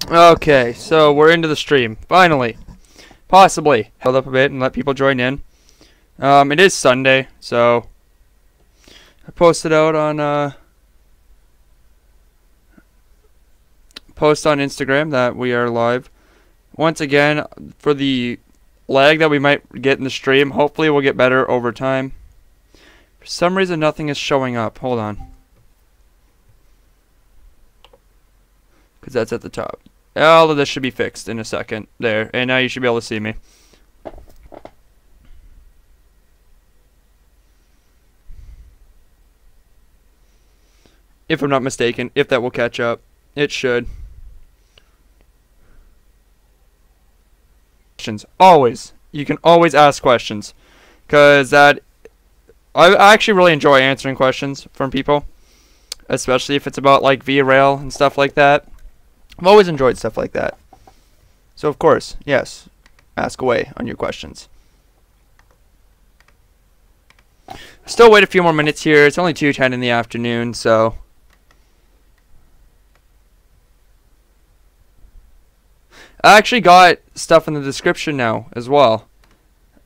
Okay, so we're into the stream. Finally. Possibly. Held up a bit and let people join in. It is Sunday, so I posted out on post on Instagram that we are live. Once again, for the lag that we might get in the stream, hopefully we'll get better over time. For some reason nothing is showing up. Hold on. Because that's at the top. All of this should be fixed in a second. There. And now you should be able to see me. If I'm not mistaken. If that will catch up. It should. Questions. Always. You can always ask questions. Because I actually really enjoy answering questions from people. Especially if it's about like V-Rail and stuff like that. I've always enjoyed stuff like that. So of course, yes, ask away on your questions. Still wait a few more minutes here. It's only 2:10 in the afternoon, so I actually got stuff in the description now as well.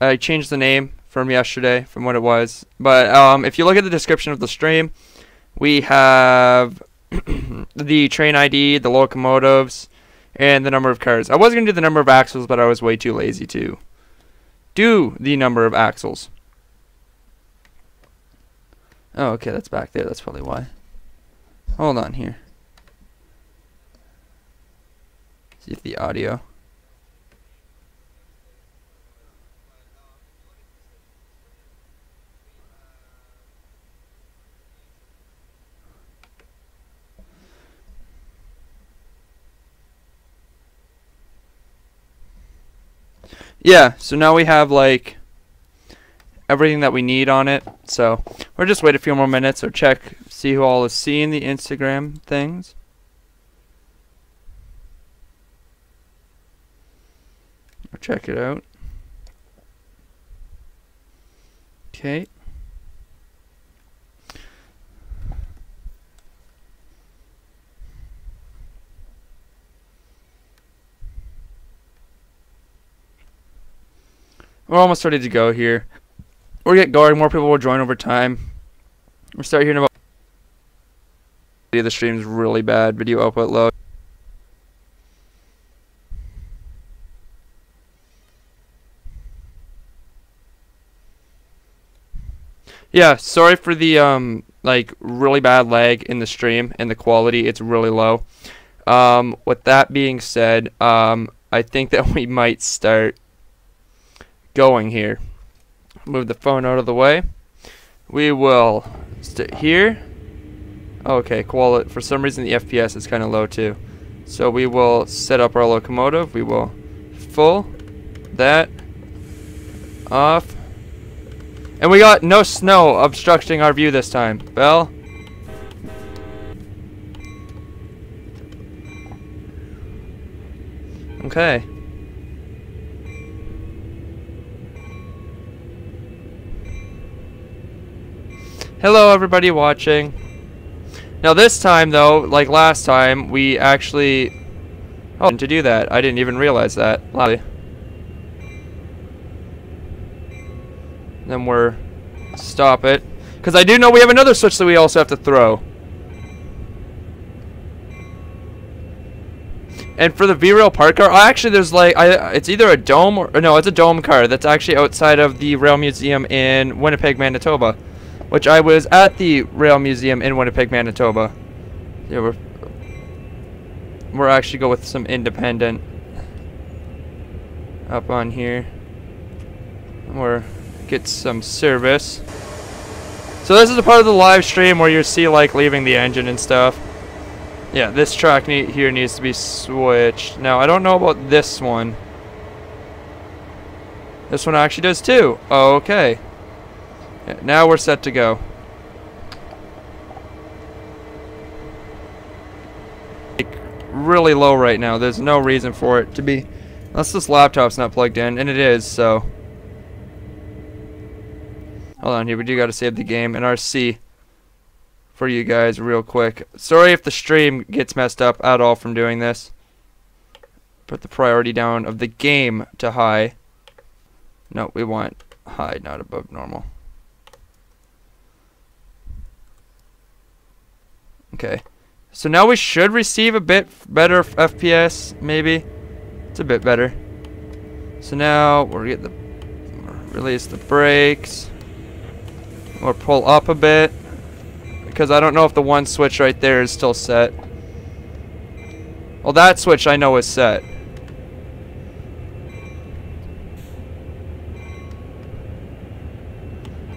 I changed the name from yesterday, from what it was. But if you look at the description of the stream, we have the train ID, the locomotives, and the number of cars. I was going to do the number of axles, but I was way too lazy to do the number of axles. Oh, okay, that's back there. That's probably why. Hold on here. See if the audio. Yeah, so now we have like everything that we need on it. So we'll just wait a few more minutes or check, see who all is seeing the Instagram things. I'll check it out. Okay. We're almost ready to go here. We'll get going. More people will join over time. We'll start hearing about the stream's really bad. Video output low. Yeah, sorry for the like really bad lag in the stream and the quality. It's really low. With that being said, I think that we might start going here. Move the phone out of the way. We will sit here. Okay, quality. For some reason the FPS is kind of low too. So we will set up our locomotive. We will full that off. And we got no snow obstructing our view this time. Bell. Okay. Hello everybody watching. Now this time though, like last time, we actually to do that. I didn't even realize that. Then we're stop it. Because I do know we have another switch that we also have to throw. And for the V-Rail park car, actually there's like, it's either a dome or no, it's a dome car that's actually outside of the Rail Museum in Winnipeg, Manitoba. Which I was at the Rail Museum in Winnipeg, Manitoba. Yeah, we're actually go with some independent up on here. Or get some service. So this is a part of the live stream where you see like leaving the engine and stuff. Yeah, this track here needs to be switched. Now I don't know about this one. This one actually does too. Oh, okay. Yeah, now we're set to go. Like, really low right now. There's no reason for it to be. Unless this laptop's not plugged in, and it is, so. Hold on here, we do gotta save the game in RC for you guys real quick. Sorry if the stream gets messed up at all from doing this. put the priority down of the game to high. No, we want high, not above normal. Okay. So now we should receive a bit better FPS, maybe. It's a bit better. So now we'll get the release the brakes. Or pull up a bit. Because I don't know if the one switch right there is still set. Well, that switch I know is set.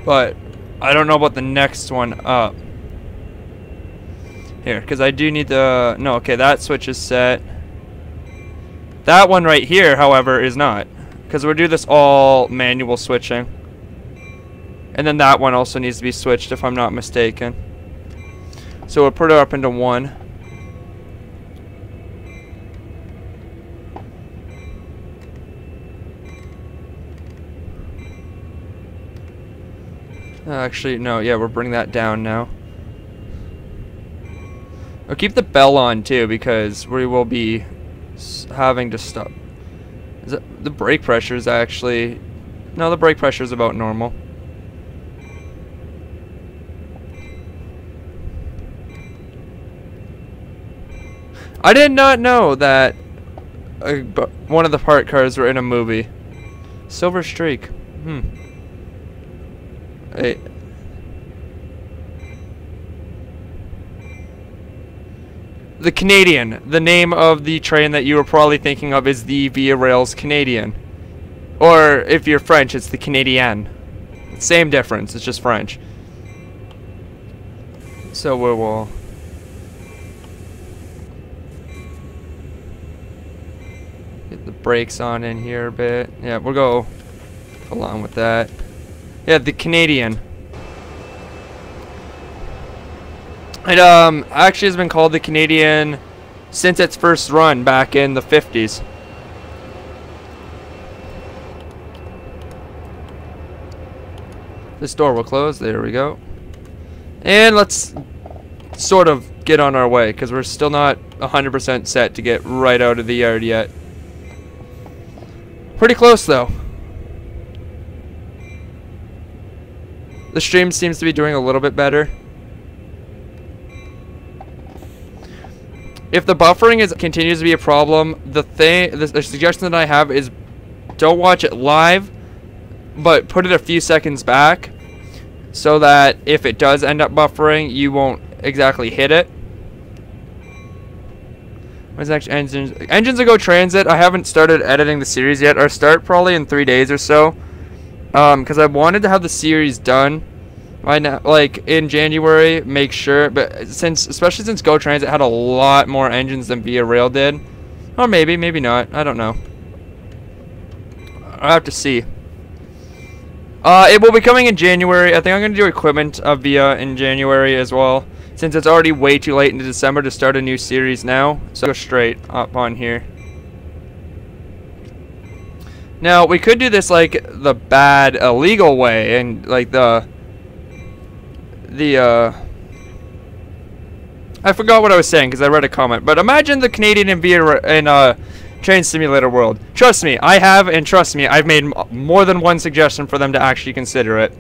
But I don't know about the next one up. Here, because I do need the... No, okay, that switch is set. That one right here, however, is not. Because we'll do this all manual switching. And then that one also needs to be switched, if I'm not mistaken. So we'll put it up into 1. Actually, no, yeah, we'll bring that down now. I'll keep the bell on too, because we will be having to stop. Is it, the brake pressure is actually... No, the brake pressure is about normal. I did not know that one of the parked cars were in a movie. Silver Streak. Hey. The Canadian. The name of the train that you were probably thinking of is the Via Rail's Canadian. Or if you're French, it's the Canadienne. Same difference, it's just French. So we will... Get the brakes on in here a bit. Yeah, we'll go along with that. Yeah, the Canadian. It actually has been called the Canadian since its first run back in the 50s. This door will close. There we go. And let's sort of get on our way, because we're still not 100% set to get right out of the yard yet. Pretty close though. The stream seems to be doing a little bit better. If the buffering continues to be a problem, the suggestion that I have is don't watch it live, but put it a few seconds back, so that if it does end up buffering, you won't exactly hit it. What's next? Engines to Go Transit. I haven't started editing the series yet. I'll start probably in 3 days or so. Because I wanted to have the series done by now, like in January. Make sure, but especially since Go Transit had a lot more engines than Via Rail did, or maybe not. I don't know. I'll have to see. It will be coming in January. I think I'm going to do equipment of Via in January as well, since it's already way too late into December to start a new series now. So I'll go straight up on here. Now, we could do this like the bad, illegal way, and like the I forgot what I was saying because I read a comment, but imagine the Canadian and Via in Train Simulator world. Trust me, I have, and trust me, I've made more than one suggestion for them to actually consider it.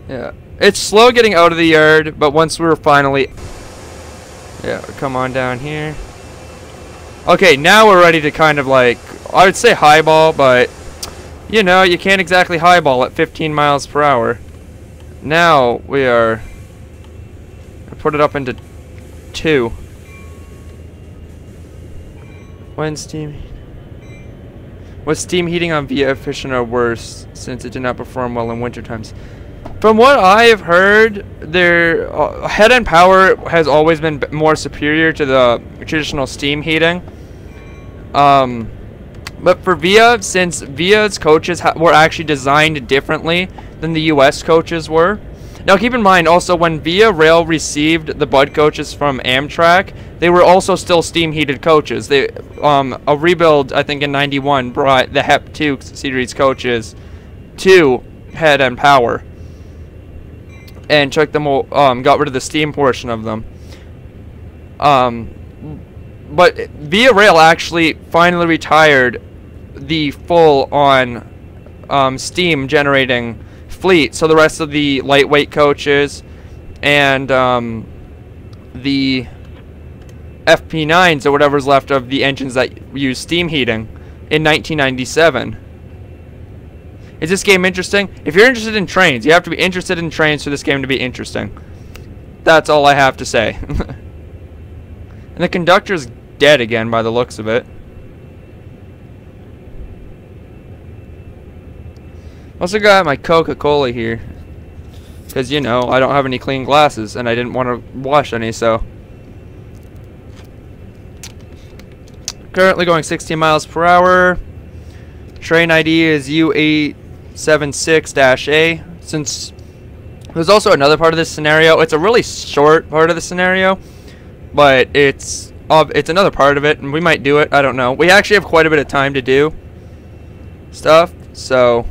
Yeah, it's slow getting out of the yard, but once we're finally... Yeah, come on down here. Okay, now we're ready to kind of like, I would say highball, but you know, you can't exactly highball at 15 miles per hour. Now we are... I put it up into 2. Was steam heating on Via efficient or worse, since it did not perform well in winter times? From what I have heard, their head and power has always been more superior to the traditional steam heating. But for Via, since Via's coaches were actually designed differently than the US coaches were. Now keep in mind also, when Via Rail received the Bud coaches from Amtrak, they were also still steam heated coaches. They a rebuild, I think in '91, brought the HEP 2 series coaches to head and power. and took them, got rid of the steam portion of them. But Via Rail actually finally retired the full-on steam generating fleet, so the rest of the lightweight coaches and the FP9s or whatever's left of the engines that use steam heating in 1997. Is this game interesting? If you're interested in trains, you have to be interested in trains for this game to be interesting. That's all I have to say. And the conductor's dead again by the looks of it. Also got my Coca-Cola here. Because, you know, I don't have any clean glasses and I didn't want to wash any, so. Currently going 16 miles per hour. Train ID is U876-A. Since there's also another part of this scenario, it's a really short part of the scenario, but it's another part of it, and we might do it. I don't know. We actually have quite a bit of time to do stuff, so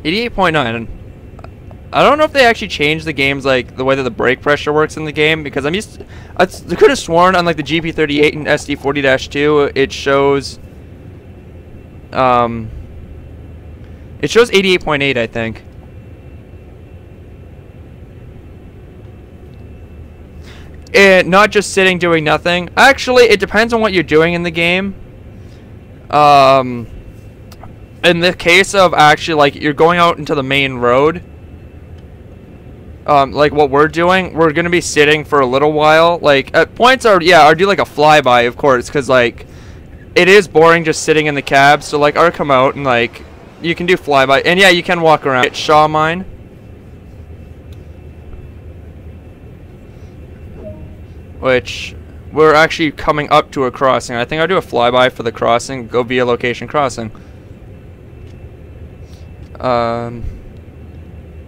88.9. I don't know if they actually changed the game's like the way that the brake pressure works in the game, because I could have sworn on like the GP38 and SD40-2 it shows 88.8, I think. And not just sitting doing nothing. Actually, it depends on what you're doing in the game. In the case of actually like you're going out into the main road, like what we're doing, we're gonna be sitting for a little while. Like at points, I'll do like a flyby, of course, because like it is boring just sitting in the cab. So like I'll come out and like you can do flyby, and yeah, you can walk around. It's Shaw Mine, which we're actually coming up to a crossing. I think I'll do a flyby for the crossing, go via location crossing.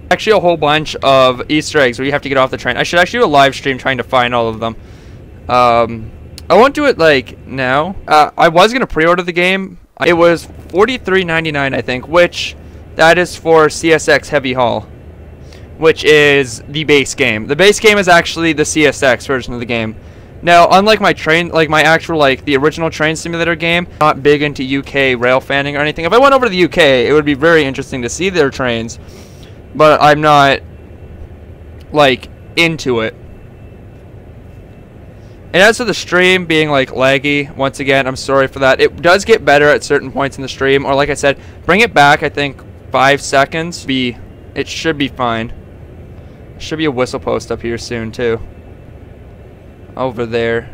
Actually a whole bunch of Easter eggs where you have to get off the train. I should actually do a live stream trying to find all of them. I won't do it like now. I was gonna pre-order the game. It was $43.99, I think, which that is for CSX Heavy Haul, which is the base game. The base game is actually the CSX version of the game. Now, unlike my train, like my actual, like the original train simulator game, I'm not big into UK railfanning or anything. If I went over to the UK, it would be very interesting to see their trains, but I'm not like into it. And as for the stream being like laggy, once again, I'm sorry for that. It does get better at certain points in the stream, or like I said, bring it back, I think 5 seconds. It should be fine. Should be a whistle post up here soon too. Over there.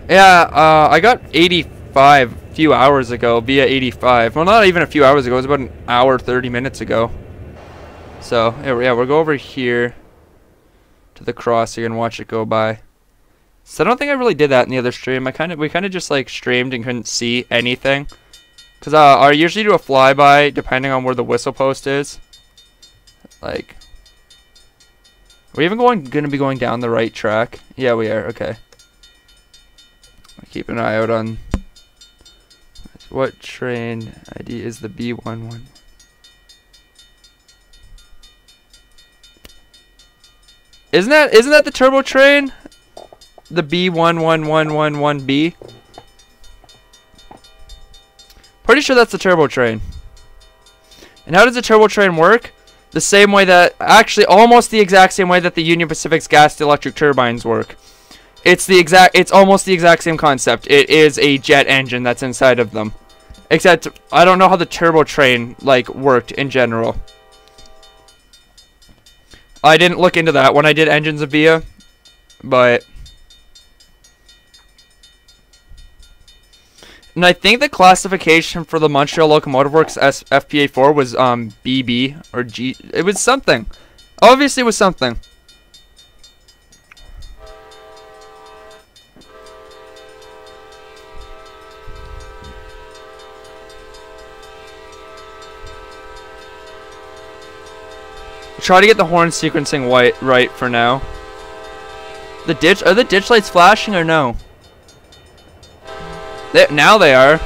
Yeah, I got 85 a few hours ago via 85. Well, not even a few hours ago. It was about an hour, 30 minutes ago. So, yeah, we'll go over here to the crossing and watch it go by. So I don't think I really did that in the other stream. We kind of just like streamed and couldn't see anything. Because I usually do a flyby depending on where the whistle post is. Like, are we even going to be going down the right track? Yeah, we are. Okay. I'll keep an eye out on what train ID is the B11. Isn't that the turbo train? The B11111B. Pretty sure that's the turbo train. And how does the turbo train work? The same way that, actually almost the exact same way that the Union Pacific's gas to electric turbines work. It's almost the exact same concept. It is a jet engine that's inside of them. Except, I don't know how the turbo train, like, worked in general. I didn't look into that when I did Engines of Via, but... And I think the classification for the Montreal Locomotive Works FPA4 was BB or G. It was something. Obviously, it was something. Try to get the horn sequencing right for now. Are the ditch lights flashing or no? Now they are.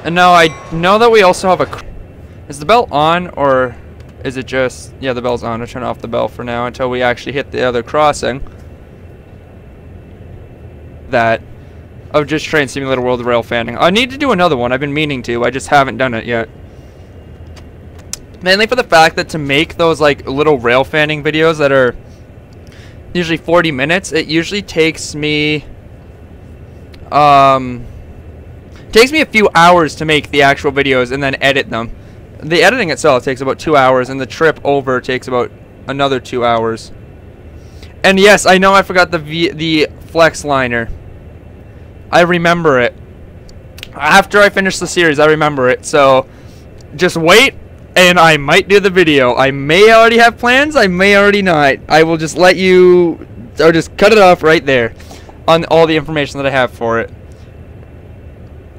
And now I know that we also have a... Is the bell on, or is it just... Yeah, the bell's on. I'll turn off the bell for now until we actually hit the other crossing. That... Of just Train Simulator World Railfanning. I need to do another one. I've been meaning to. I just haven't done it yet. Mainly for the fact that to make those, like, little Railfanning videos that are usually 40 minutes, it usually takes me... takes me a few hours to make the actual videos and then edit them. The editing itself takes about 2 hours, and the trip over takes about another 2 hours. And yes, I know I forgot the flex liner. I remember it. After I finish the series, I remember it. So just wait, and I might do the video. I may already have plans. I may already not. I will just let you, or just cut it off right there on all the information that I have for it.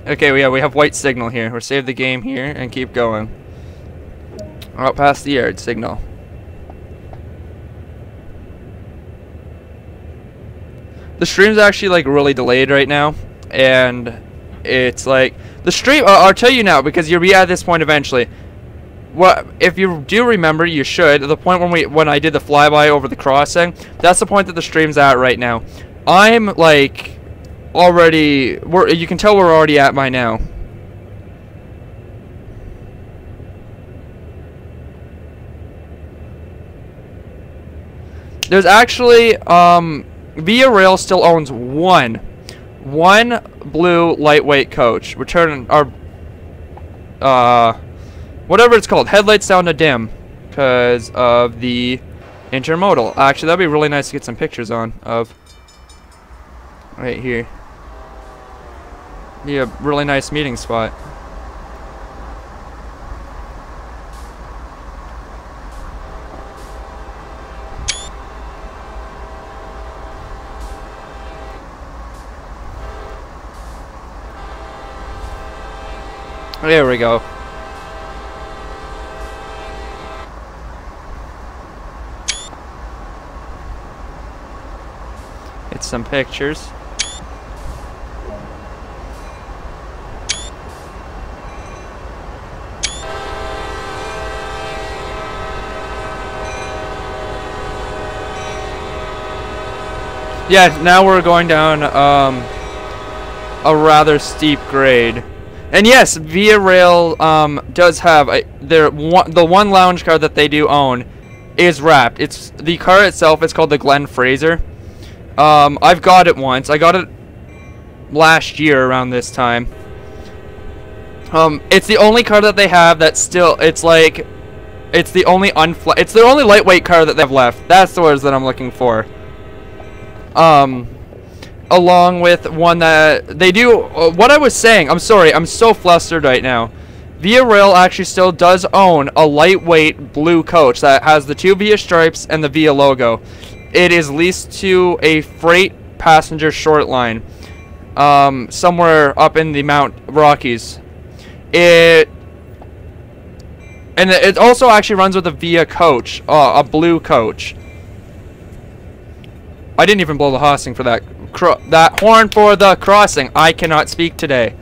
Okay, yeah, we have white signal here. We'll save the game here and keep going. Out past the yard signal. The stream's actually like really delayed right now, and it's like the stream. I'll tell you now because you'll be at this point eventually. What if you do remember? You should. The point when I did the flyby over the crossing. That's the point that the stream's at right now. I'm like already. You can tell we're already at by now. There's actually Via Rail still owns one blue lightweight coach. Return our whatever it's called, headlights down to dim because of the intermodal. Actually, that'd be really nice to get some pictures on of right here. Be a really nice meeting spot. There we go. It's some pictures. Yeah, now we're going down a rather steep grade. And yes, Via Rail does have the one lounge car that they do own is wrapped. It's the car itself. It's called the Glenn Fraser. I've got it once. I got it last year around this time. It's the only car that they have that's still. It's like it's the only it's the only lightweight car that they have left. That's the words that I'm looking for. Along with one that they do, what I was saying, I'm sorry, I'm so flustered right now. Via Rail actually still does own a lightweight blue coach that has the 2 Via stripes and the Via logo. It is leased to a freight passenger short line, somewhere up in the Mount Rockies. It also actually runs with a Via coach, a blue coach. I didn't even blow the hossing for that. That horn for the crossing. I cannot speak today.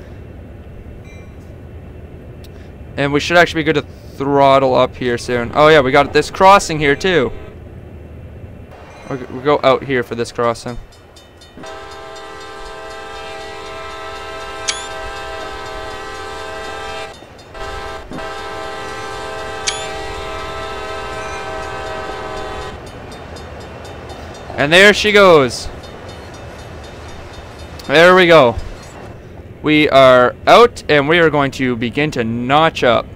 And we should actually be good to throttle up here soon. Oh yeah, we got this crossing here too. We'll go out here for this crossing. And there she goes. There we go. We are out, and we are going to begin to notch up.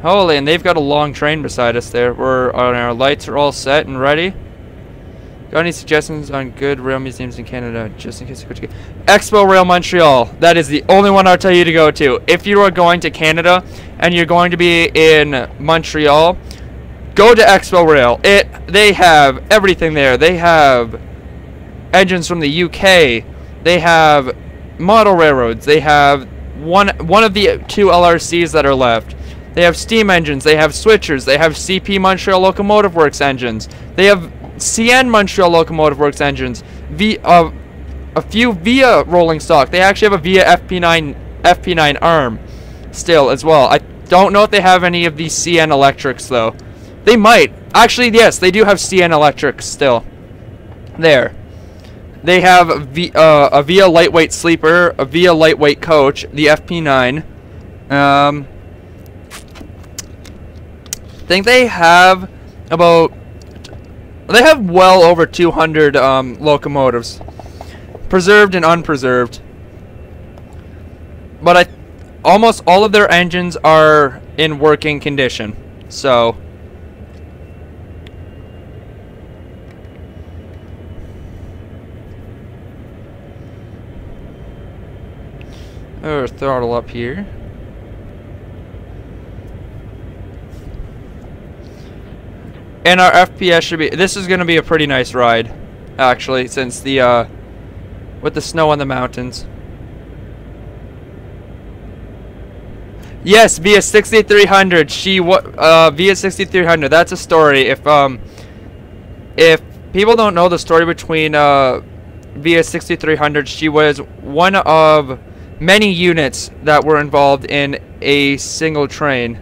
Holy, and they've got a long train beside us there. We're on our lights are all set and ready. Got any suggestions on good rail museums in Canada, just in case you go to Expo Rail Montreal? That is the only one I'll tell you to go to. If you are going to Canada and you're going to be in Montreal, go to Expo Rail. They have everything there. They have engines from the UK. They have model railroads. They have one of the 2 LRCs that are left. They have steam engines. They have switchers. They have CP Montreal Locomotive Works engines. They have CN Montreal Locomotive Works engines. A few via rolling stock. They actually have a via FP9 arm still as well. I don't know if they have any of these CN electrics though. They might. Actually, yes, they do have CN electrics still. There. They have a via lightweight sleeper, a via lightweight coach, the FP9. I think they have well over 200 locomotives, preserved and unpreserved. But almost all of their engines are in working condition. So throttle up here. And our FPS should be, this is going to be a pretty nice ride, actually, since the, with the snow on the mountains. Yes, via 6300, via 6300, that's a story. If people don't know the story between, via 6300, she was one of many units that were involved in a single train.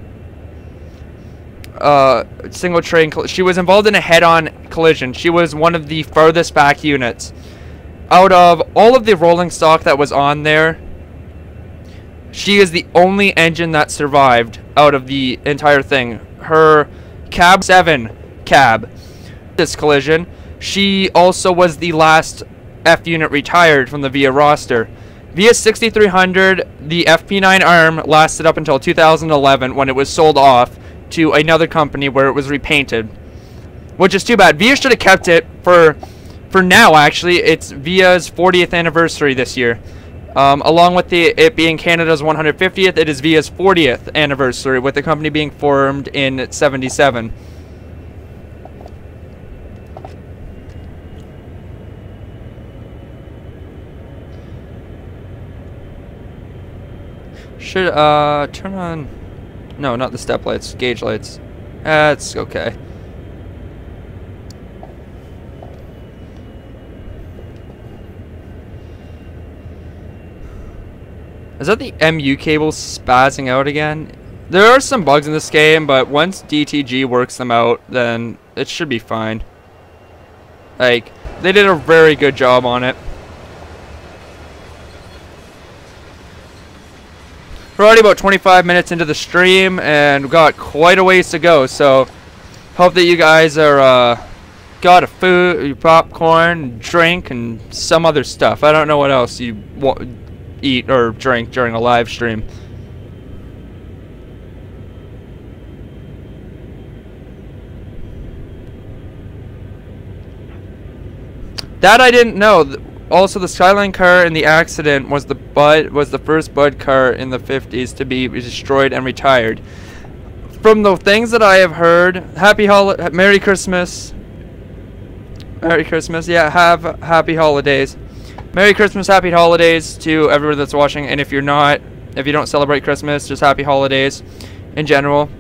She was involved in a head-on collision. She was one of the farthest back units. Out of all of the rolling stock that was on there, she is the only engine that survived out of the entire thing. Her cab 7 cab. This collision, she also was the last F unit retired from the VIA roster. VIA 6300, the FP9 arm lasted up until 2011 when it was sold off to another company where it was repainted, which is too bad. VIA should have kept it for now. Actually, it's VIA's 40th anniversary this year. Along with it being Canada's 150th, it is VIA's 40th anniversary, with the company being formed in '77. Should turn on, no, not the step lights, gauge lights. That's okay. Is that the MU cable spazzing out again? There are some bugs in this game, but once DTG works them out, then it should be fine. Like, they did a very good job on it. We're already about 25 minutes into the stream, and we've got quite a ways to go, so hope that you guys are, got a food, your popcorn, drink, and some other stuff. I don't know what else you eat or drink during a live stream. That I didn't know. Also, the Skyline car in the accident was the first Bud car in the 50s to be destroyed and retired. From the things that I have heard, Merry Christmas. Merry Christmas. Yeah, have happy holidays. Merry Christmas, happy holidays to everyone that's watching. And if you don't celebrate Christmas, just happy holidays in general.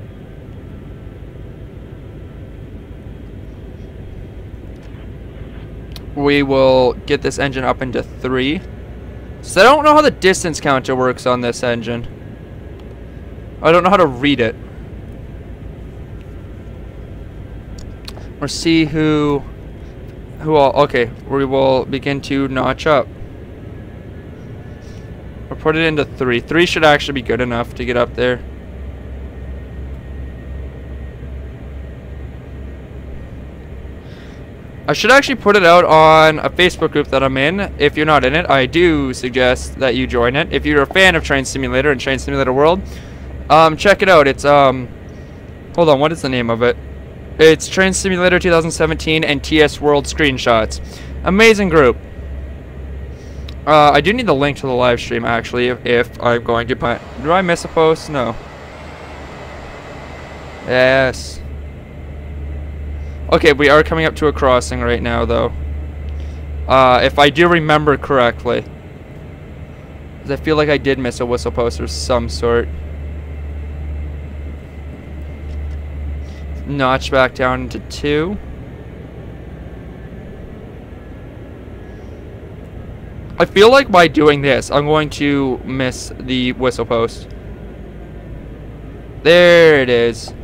We will get this engine up into 3. So I don't know how the distance counter works on this engine. I don't know how to read it. Or see who all, okay, we will begin to notch up. Or put it into 3. 3 should actually be good enough to get up there. I should actually put it out on a Facebook group that I'm in. If you're not in it, I do suggest that you join it. If you're a fan of Train Simulator and Train Simulator World, check it out. It's, hold on, what is the name of it? It's Train Simulator 2017 and TS World Screenshots. Amazing group. I do need the link to the live stream, actually, if I'm going to put... Do I miss a post? No. Yes. Okay, we are coming up to a crossing right now, though. If I do remember correctly. 'Cause I feel like I did miss a whistle post of some sort. Notch back down into 2. I feel like by doing this, I'm going to miss the whistle post. There it is.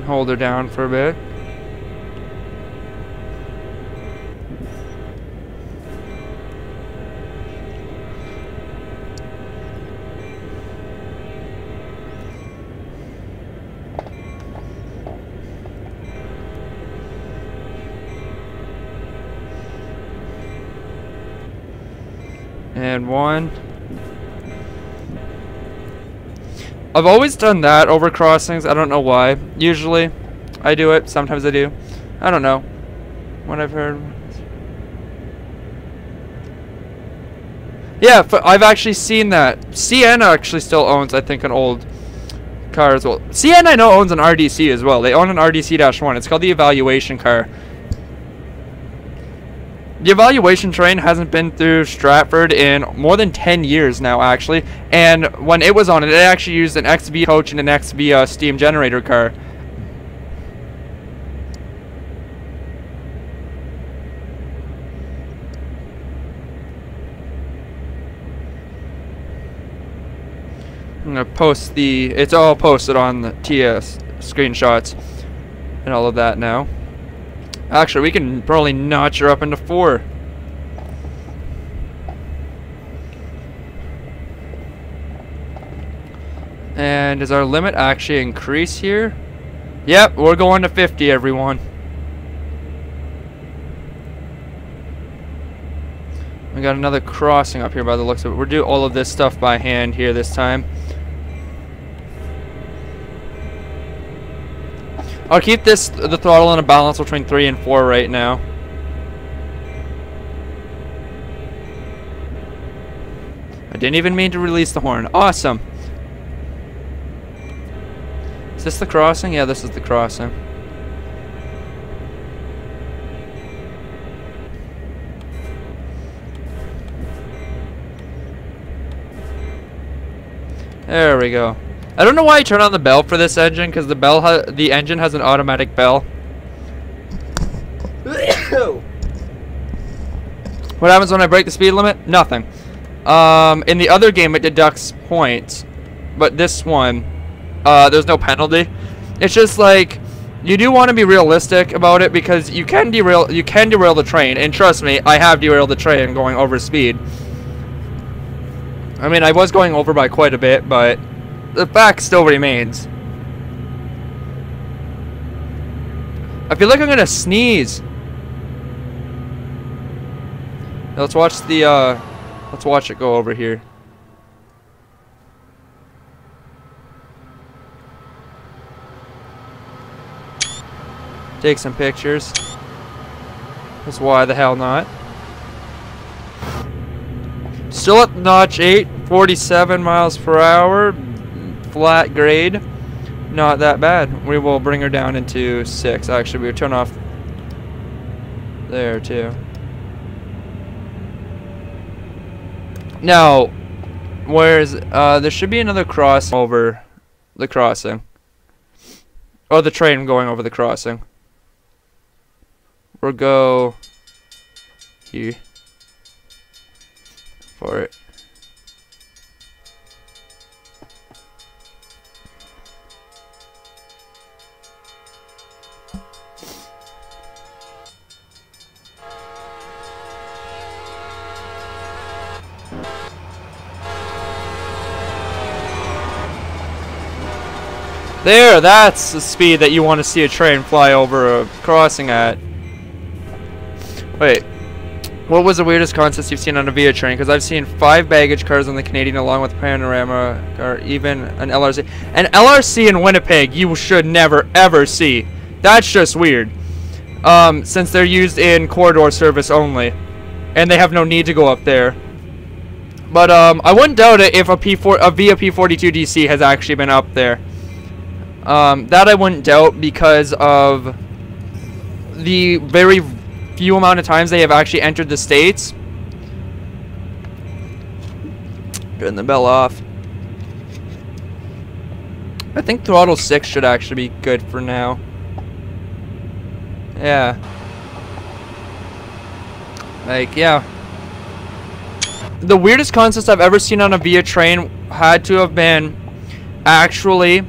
Hold her down for a bit. And 1. I've always done that over crossings. I don't know why. Usually I do it. Sometimes I do. I don't know. What I've heard. Yeah, I've actually seen that. CN actually still owns, I think, an old car as well. CN I know owns an RDC as well. They own an RDC-1. It's called the Evaluation car. The Evaluation train hasn't been through Stratford in more than 10 years now, actually. And when it was on it, it actually used an XV coach and an XV steam generator car. I'm going to post it's all posted on the TS screenshots and all of that now. Actually, we can probably notch her up into 4. And does our limit actually increase here? Yep, we're going to 50, everyone. We got another crossing up here by the looks of it. We'll do all of this stuff by hand here this time. I'll keep the throttle in a balance between 3 and 4 right now. I didn't even mean to release the horn. Awesome. Is this the crossing? Yeah, this is the crossing. There we go. I don't know why I turn on the bell for this engine, because the engine has an automatic bell. What happens when I break the speed limit? Nothing. In the other game it deducts points, but this one, there's no penalty. It's just like, you do want to be realistic about it, because you can derail the train, and trust me, I have derailed the train going over speed. I mean, I was going over by quite a bit, but the fact still remains. I feel like I'm gonna sneeze. Now let's watch let's watch it go over here. Take some pictures. That's why the hell not. Still at notch 8, 47 miles per hour. Flat grade, not that bad. We will bring her down into 6. Actually, we'll turn off there too. Now, where's there should be another cross over the crossing, or the train going over the crossing. We'll go here for it. There, that's the speed that you want to see a train fly over a crossing at. Wait, what was the weirdest contest you've seen on a VIA train? Because I've seen 5 baggage cars on the Canadian along with Panorama, or even an LRC. An LRC in Winnipeg you should never ever see. That's just weird. Since they're used in corridor service only. And they have no need to go up there. But I wouldn't doubt it if a VIA P42 DC has actually been up there. That I wouldn't doubt because of the very few amount of times they have actually entered the States. Turn the bell off. I think throttle 6 should actually be good for now. Yeah. Like, yeah. The weirdest concept I've ever seen on a VIA train had to have been actually,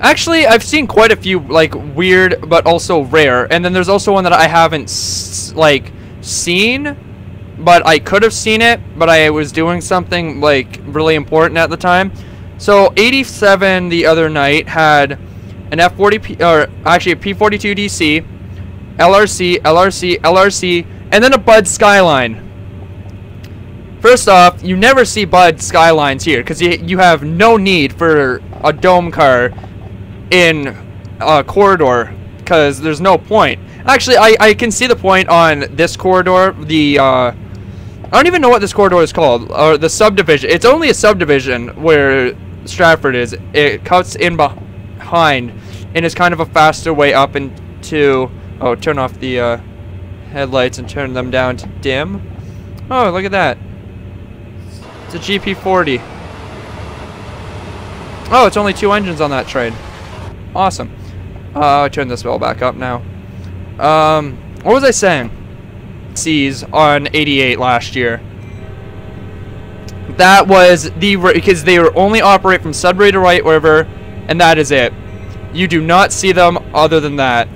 I've seen quite a few, like, weird but also rare. And then there's also one that I haven't, like, seen, but I could have seen it, but I was doing something, like, really important at the time. So, 87 the other night had an F40, or actually a P42 DC, LRC, LRC, LRC, and then a Bud Skyline. First off, you never see Bud Skylines here, because you have no need for a dome car in a corridor, because there's no point. Actually, I can see the point on this corridor, the, I don't even know what this corridor is called, or the subdivision. It's only a subdivision where Stratford is. It cuts in behind, and is kind of a faster way up into, oh, turn off the, headlights and turn them down to dim. Oh, look at that. It's a GP40. Oh, it's only 2 engines on that train. Awesome. I turn this bell back up now. What was I saying? C's on 88 last year. That was because they were only operate from Sudbury to White River, and that is it. You do not see them other than that.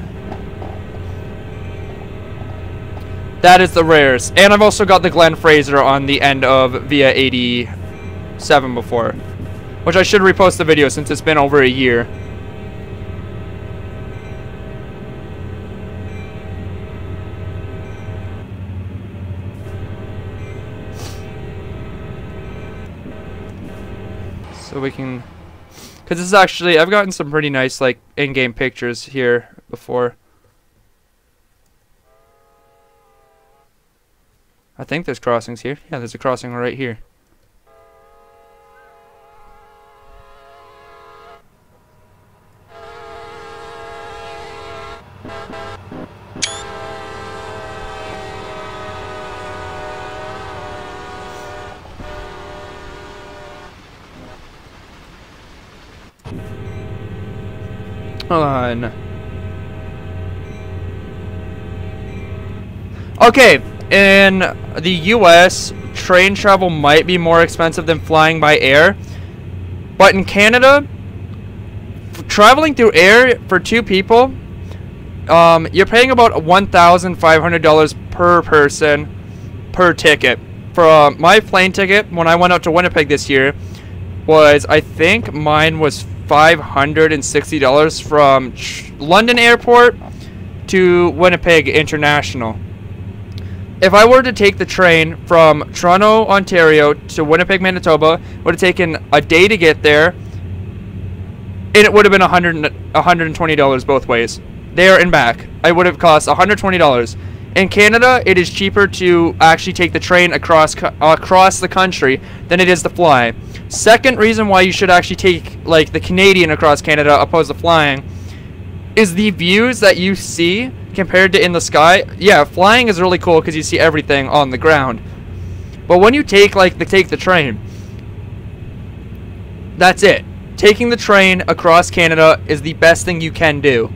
That is the rares. And I've also got the Glen Fraser on the end of VIA 87 before, which I should repost the video since it's been over a year. So we can, because this is actually, I've gotten some pretty nice, like, in-game pictures here before. I think there's crossings here. Yeah, there's a crossing right here. Hold on. Okay, in the US, train travel might be more expensive than flying by air. But in Canada, traveling through air for 2 people, you're paying about $1,500 per person per ticket. For my plane ticket, when I went out to Winnipeg this year, was, I think mine was $560 from London Airport to Winnipeg International. If I were to take the train from Toronto, Ontario to Winnipeg, Manitoba, it would have taken a day to get there, and it would have been $120 both ways, there and back. It would have cost $120. In Canada, it is cheaper to actually take the train across the country than it is to fly. Second reason why you should actually take, like, the Canadian across Canada opposed to flying is the views that you see compared to in the sky. Yeah, flying is really cool because you see everything on the ground. But when you take, like, take the train, that's it. Taking the train across Canada is the best thing you can do.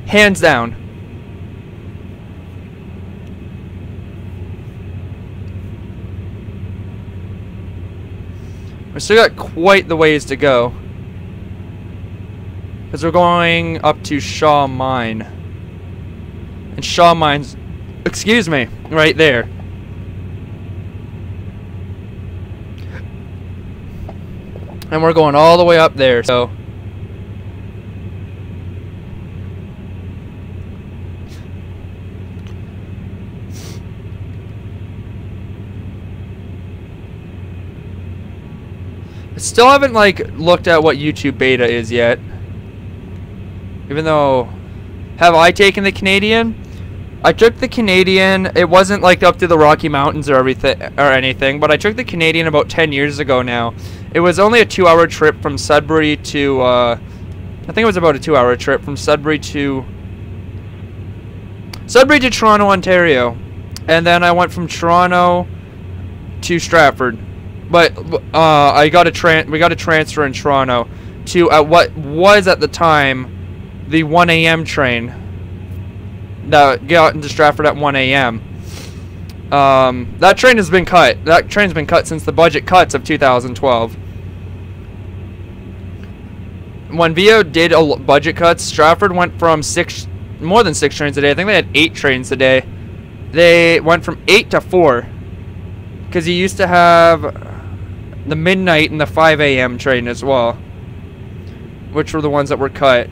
Hands down. We still got quite the ways to go, because we're going up to Shaw Mine, and Shaw Mine's, excuse me, right there. And we're going all the way up there, so I still haven't, like, looked at what YouTube beta is yet. Even though, have I taken the Canadian? I took the Canadian. It wasn't, like, up to the Rocky Mountains or anything, but I took the Canadian about 10 years ago now. It was only a 2-hour trip from Sudbury to I think it was about a 2-hour trip from Sudbury to Toronto, Ontario. And then I went from Toronto to Stratford. But we got a transfer in Toronto to what was at the time the 1 a.m. train that got into Stratford at 1 a.m. That train has been cut. That train's been cut since the budget cuts of 2012. When VIA did budget cuts, Stratford went from more than 6 trains a day. I think they had 8 trains a day. They went from 8 to 4. Because you used to have the midnight and the 5 a.m. train as well, which were the ones that were cut.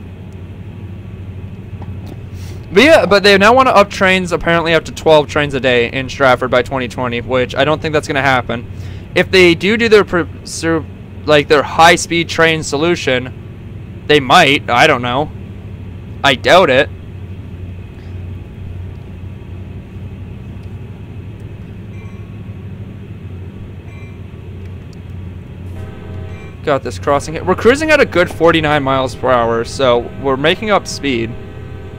But they now want to up trains apparently up to 12 trains a day in Stratford by 2020, which I don't think that's going to happen. If they do their high-speed train solution, they might. I don't know. I doubt it. Got this crossing. We're cruising at a good 49 miles per hour, so we're making up speed.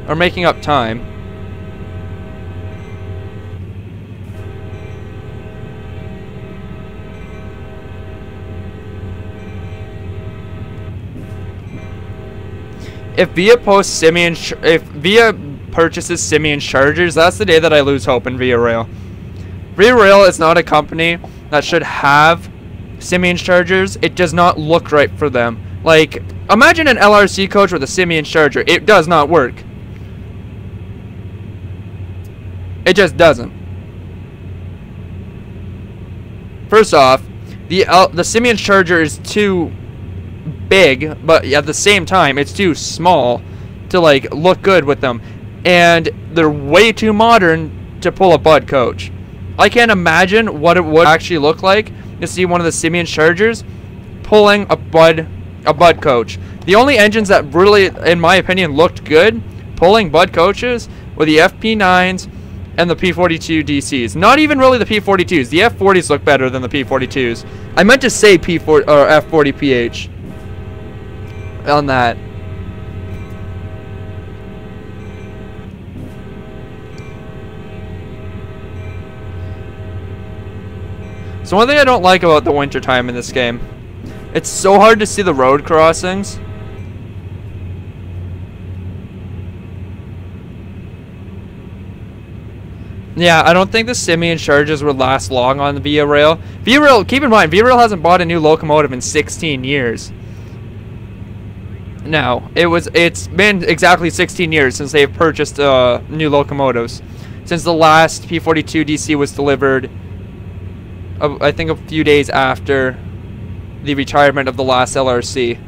Or making up time. If VIA purchases Simeon Chargers, that's the day that I lose hope in VIA Rail. VIA Rail is not a company that should have Simeon Chargers. It does not look right for them. Like, imagine an LRC coach with a Simeon Charger. It does not work. It just doesn't. First off, the Simeon Charger is too big, but at the same time, it's too small to like look good with them, and they're way too modern to pull a Bud coach. I can't imagine what it would actually look like to see one of the Simeon Chargers pulling a Bud coach. The only engines that really, in my opinion, looked good pulling Bud coaches were the FP9s and the P42 DCs. Not even really the P42s. The F40s look better than the P42s. I meant to say P4 or F40 PH on that. So one thing I don't like about the winter time in this game, it's so hard to see the road crossings. Yeah, I don't think the Simeon Chargers would last long on the VIA Rail. VIA Rail, keep in mind, VIA Rail hasn't bought a new locomotive in 16 years. No, it's been exactly 16 years since they've purchased new locomotives. Since the last P42 DC was delivered, I think a few days after the retirement of the last LRC.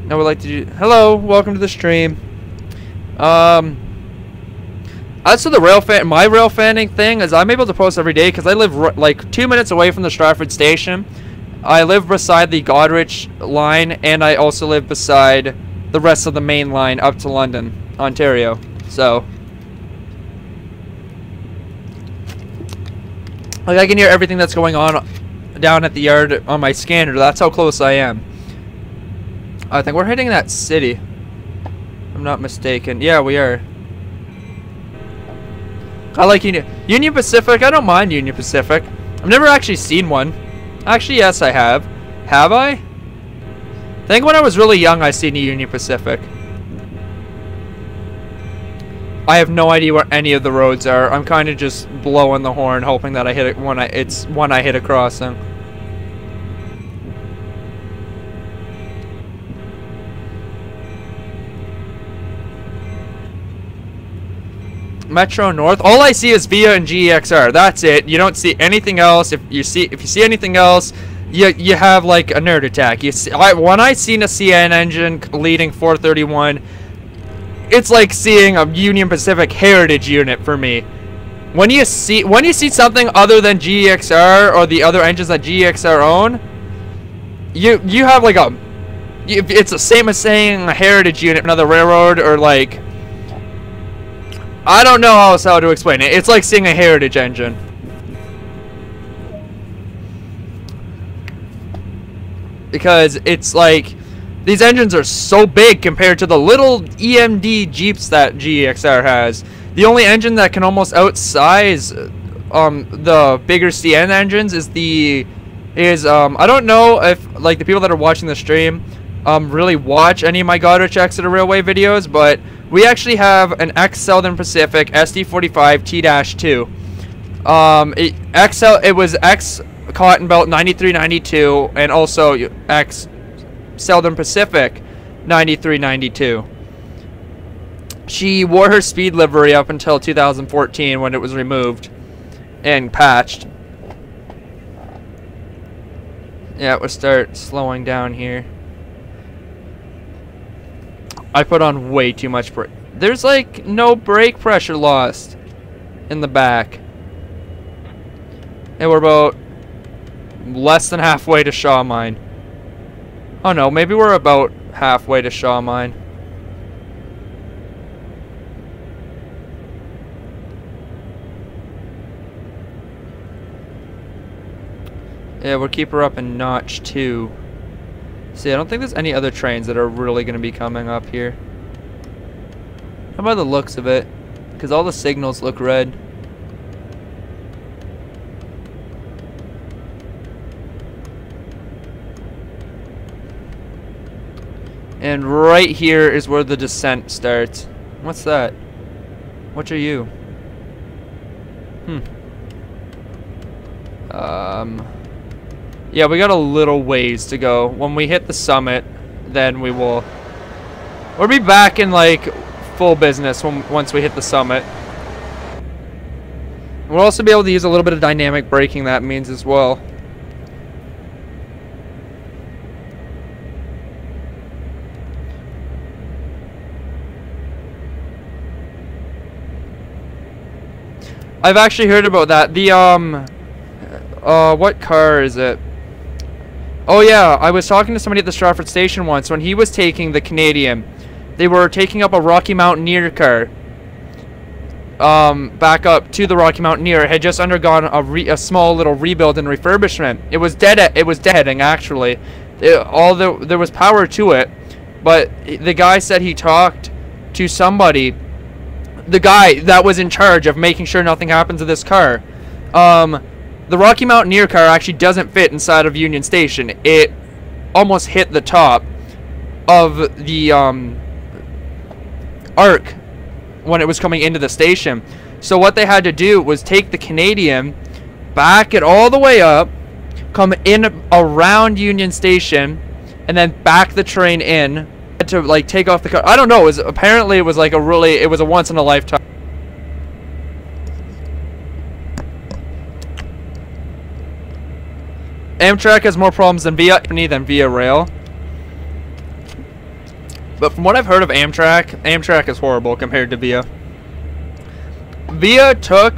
Now we'd like to do... Hello, welcome to the stream. As for the my Railfanning thing is I'm able to post every day because I live like 2 minutes away from the Stratford station. I live beside the Godrich line, and I also live beside the rest of the main line up to London, Ontario. So, like, I can hear everything that's going on down at the yard on my scanner. That's how close I am. I think we're hitting that city. I'm not mistaken. Yeah, we are. I like Union Pacific. I don't mind Union Pacific. I've never actually seen one. Actually, yes, I have. Have I? I think when I was really young, I seen a Union Pacific. I have no idea where any of the roads are. I'm kind of just blowing the horn, hoping that I hit it when I hit a crossing. Metro North. All I see is VIA and GEXR. That's it. You don't see anything else. If you see anything else, you have like a nerd attack. When I seen a CN engine leading 431, it's like seeing a Union Pacific heritage unit for me. When you see something other than GEXR or the other engines that GEXR own, you have like it's the same as saying a heritage unit, another railroad, or like, I don't know how to explain it. It's like seeing a heritage engine. because it's like these engines are so big compared to the little EMD Jeeps that GEXR has. The only engine that can almost outsize the bigger CN engines is I don't know if like the people that are watching the stream really watch any of my Goddard checks at a railway videos, but we actually have an ex Southern Pacific SD45T-2. It was ex Cotton Belt 9392 and also ex Southern Pacific 9392. She wore her speed livery up until 2014 when it was removed and patched. Yeah, we'll start slowing down here. I put on way too much brake. There's like no brake pressure lost in the back. And we're about less than halfway to Shaw Mine. Oh no, maybe we're about halfway to Shaw Mine. Yeah, we'll keep her up a notch too. See, I don't think there's any other trains that are really going to be coming up here. How about the looks of it? Because all the signals look red. And right here is where the descent starts. What's that? What are you? Yeah, we got a little ways to go. When we hit the summit, then we'll be back in like full business once we hit the summit. We'll also be able to use a little bit of dynamic braking, that means, as well. I've actually heard about that. The what car is it? Oh yeah, I was talking to somebody at the Stratford station once when he was taking the Canadian. They were taking up a Rocky Mountaineer car. Back up to the Rocky Mountaineer. It had just undergone a small little rebuild and refurbishment. It was deadheading actually. There was power to it, but the guy said he talked to somebody. The guy that was in charge of making sure nothing happened to this car. The Rocky Mountaineer car actually doesn't fit inside of Union Station. It almost hit the top of the arc when it was coming into the station. So what they had to do was take the Canadian, back it all the way up, come in around Union Station, and then back the train in to like take off the car. I don't know. Apparently it was like it was a once in a lifetime. Amtrak has more problems than Via Rail. But from what I've heard of Amtrak is horrible compared to Via. Via took,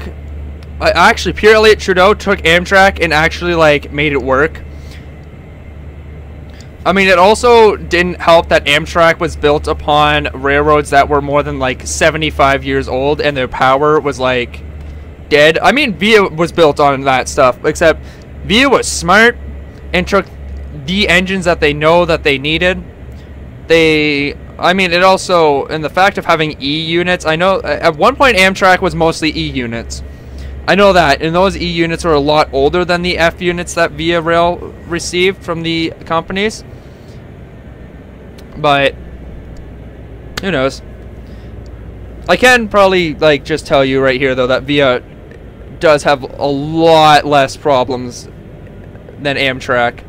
actually Pierre Elliott Trudeau took Amtrak and actually like made it work. I mean, it also didn't help that Amtrak was built upon railroads that were more than like 75 years old and their power was like dead. I mean, Via was built on that stuff, except Via was smart and took the engines that they know that they needed. I mean, it also, and the fact of having E units, I know at one point Amtrak was mostly E units. I know that, and those E units are a lot older than the F units that Via Rail received from the companies. But who knows? I can probably like just tell you right here though that Via does have a lot less problems than Amtrak.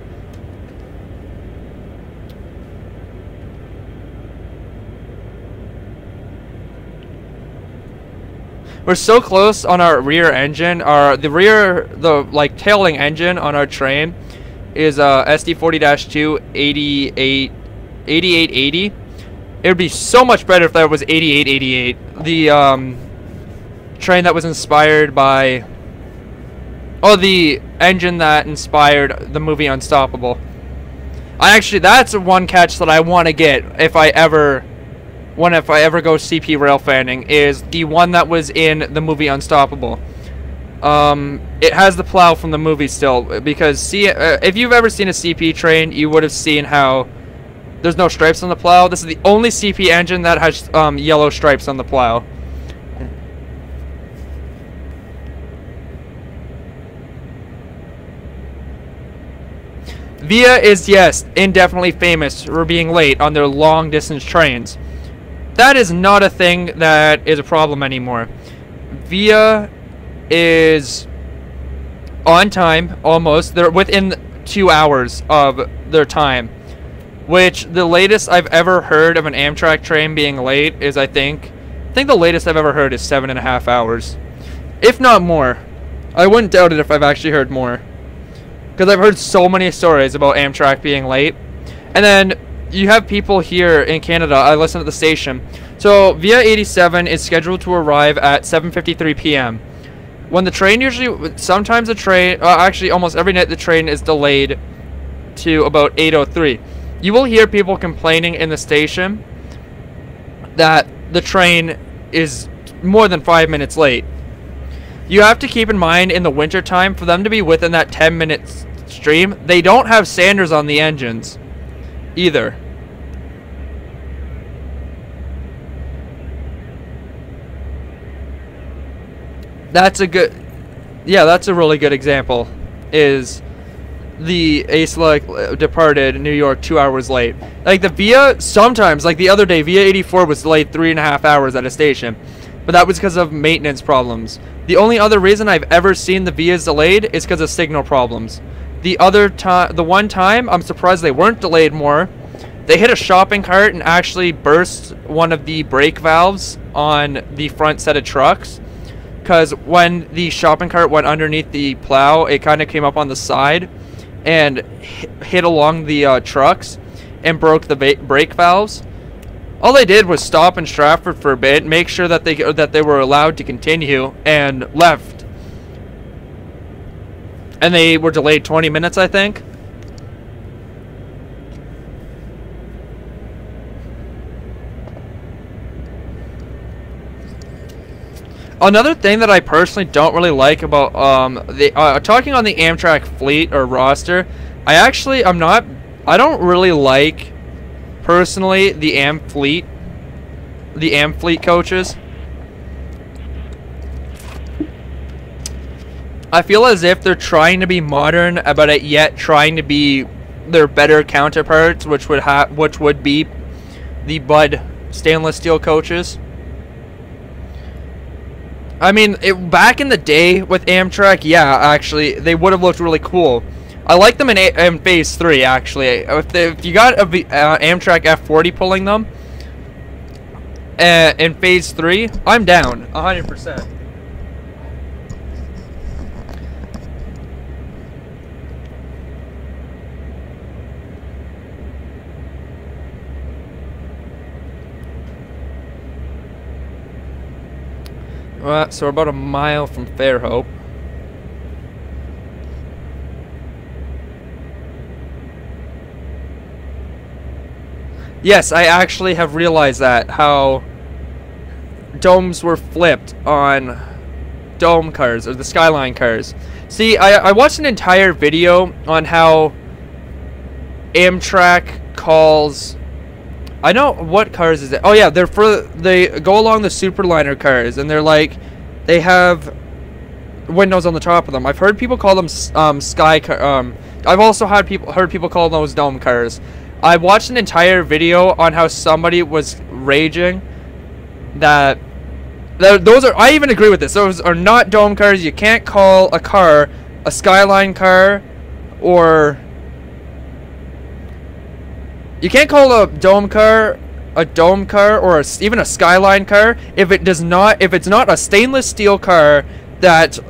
We're so close on our rear engine. The like tailing engine on our train is SD40-2 8880. It would be so much better if that was 8888. The train that was inspired by, the engine that inspired the movie Unstoppable. That's one catch that I want to get if I ever go CP Railfanning, is the one that was in the movie Unstoppable. It has the plow from the movie still, because if you've ever seen a CP train, you would have seen how there's no stripes on the plow. This is the only CP engine that has yellow stripes on the plow. Via is, yes, indefinitely famous for being late on their long distance trains. That is not a thing that is a problem anymore. Via is on time, almost. They're within 2 hours of their time, which the latest I've ever heard of an Amtrak train being late is, I think the latest I've ever heard is 7.5 hours, if not more. I wouldn't doubt it if I've actually heard more, because I've heard so many stories about Amtrak being late. And then you have people here in Canada. I listen at the station. So Via 87 is scheduled to arrive at 7:53 p.m. When the train sometimes the train, actually almost every night the train is delayed to about 8:03. You will hear people complaining in the station that the train is more than 5 minutes late. You have to keep in mind, in the winter time, for them to be within that 10-minute stream, they don't have sanders on the engines either. That's a really good example, is the ACELA departed New York 2 hours late. Like the Via, sometimes, like the other day, Via 84 was late 3.5 hours at a station, but that was because of maintenance problems. The only other reason I've ever seen the Vias delayed is because of signal problems. The one time, I'm surprised they weren't delayed more. They hit a shopping cart and actually burst one of the brake valves on the front set of trucks. Because when the shopping cart went underneath the plow, it kind of came up on the side and hit along the trucks and broke the brake valves. All they did was stop in Stratford for a bit, make sure that they were allowed to continue, and left. And they were delayed 20 minutes, I think. Another thing that I personally don't really like about talking on the Amtrak fleet or roster, I don't really like personally the Am fleet coaches. I feel as if they're trying to be modern about it, yet trying to be their better counterparts, which would be the Bud stainless steel coaches. I mean, back in the day with Amtrak, yeah, actually, they would have looked really cool. I like them in Phase 3, actually. If you got Amtrak F40 pulling them in Phase 3, I'm down, 100%. So we're about a mile from Fairhope. Yes, I actually have realized that, how domes were flipped on dome cars, or the Skyline cars. See, I watched an entire video on how Amtrak calls... I know what cars is it? Oh yeah, they go along the Superliner cars, and they're like, they have windows on the top of them. I've heard people call them I've also heard people call those dome cars. I watched an entire video on how somebody was raging that those are, I even agree with this, those are not dome cars. You can't call a car a Skyline car, or you can't call a dome car or even a Skyline car if it's not a stainless steel car that's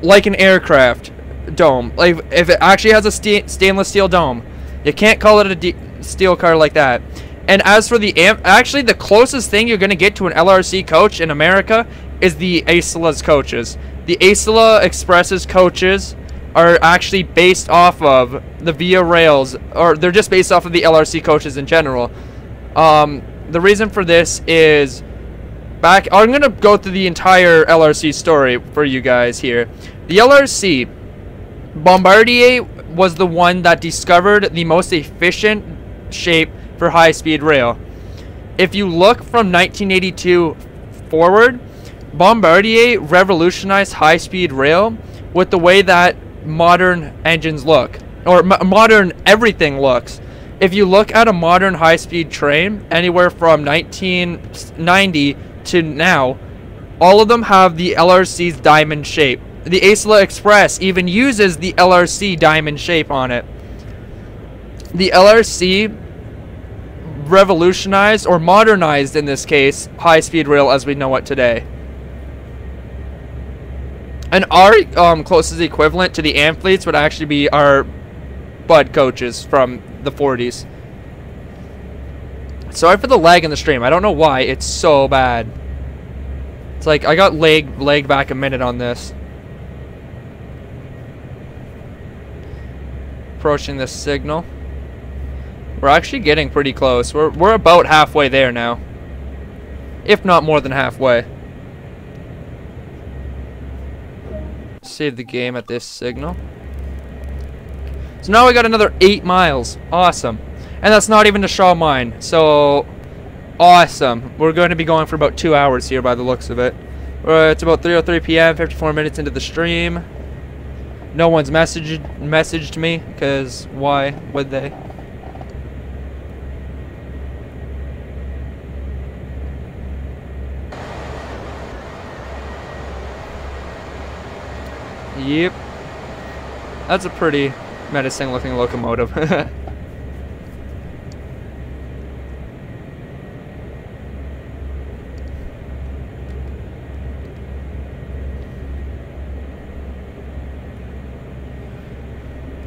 like an aircraft dome. Like if it actually has a stainless steel dome, you can't call it a steel car like that. And as for actually the closest thing you're going to get to an LRC coach in America is the ACELA's coaches. The ACELA Express's coaches are actually based off of the Via Rails, or they're just based off of the LRC coaches in general. The reason for this is back, I'm gonna go through the entire LRC story for you guys here. The LRC, Bombardier was the one that discovered the most efficient shape for high-speed rail. If you look from 1982 forward, Bombardier revolutionized high-speed rail with the way that modern engines look, or modern everything looks. If you look at a modern high-speed train, anywhere from 1990 to now, all of them have the LRC's diamond shape. The Acela Express even uses the LRC diamond shape on it. The LRC revolutionized, or modernized in this case, high-speed rail as we know it today. And our closest equivalent to the Amphitheats would actually be our Bud coaches from the 40s. Sorry for the lag in the stream. I don't know why. It's so bad. It's like I got lagged back a minute on this. Approaching this signal. We're actually getting pretty close. We're about halfway there now. If not more than halfway. Save the game at this signal. So now we got another 8 miles. Awesome. And that's not even the Shaw Mine. So, awesome. We're going to be going for about 2 hours here by the looks of it. It's about 3:03 p.m., 54 minutes into the stream. No one's messaged me, because why would they? Yep. That's a pretty menacing looking locomotive.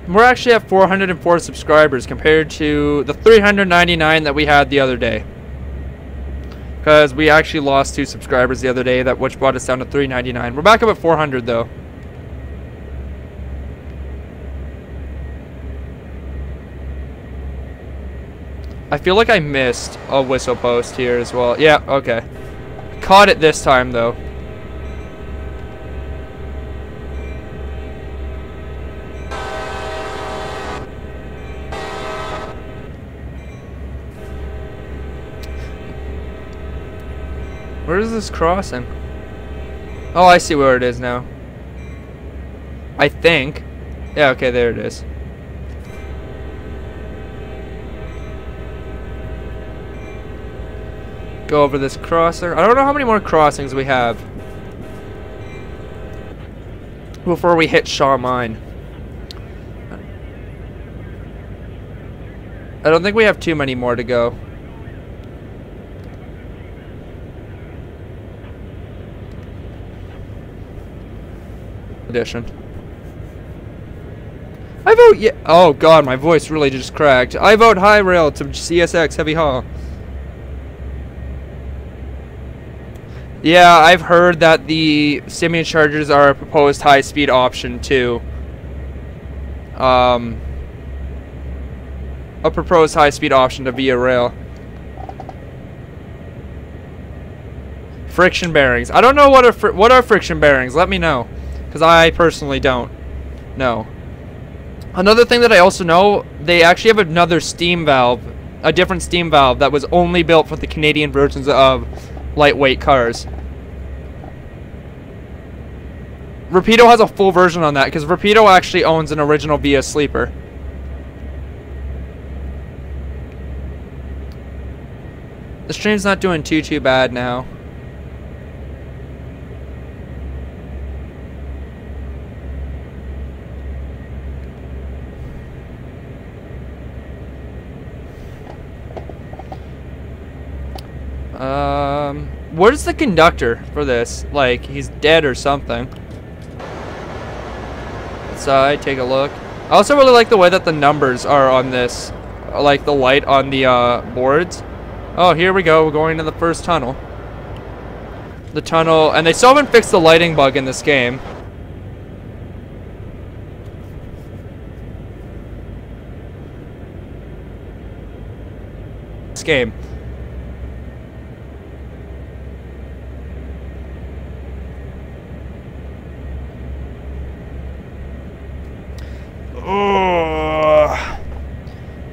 We're actually at 404 subscribers compared to the 399 that we had the other day. Because we actually lost 2 subscribers the other day, which brought us down to 399. We're back up at 400 though. I feel like I missed a whistle post here as well. Yeah, okay. Caught it this time though. Where is this crossing? Oh, I see where it is now. I think. Yeah, okay, there it is. Go over this crossing. I don't know how many more crossings we have before we hit Shaw Mine. I don't think we have too many more to go. Edition. I vote yeah. Oh god, my voice really just cracked. I vote high rail to CSX heavy haul. Yeah, I've heard that the Simeon Chargers are a proposed high-speed option too. A proposed high-speed option to Via Rail. Friction bearings. I don't know what are friction bearings. Let me know, because I personally don't know. Another thing that I also know, they actually have another steam valve, a different steam valve that was only built for the Canadian versions of lightweight cars. Rapido has a full version on that because Rapido actually owns an original Via sleeper. The stream's not doing too bad now. Where's the conductor for this? Like, he's dead or something. Outside, take a look. I also really like the way that the numbers are on this. Like the light on the boards. Oh, here we go. We're going to the first tunnel. The tunnel, and they still haven't fixed the lighting bug in this game. This game.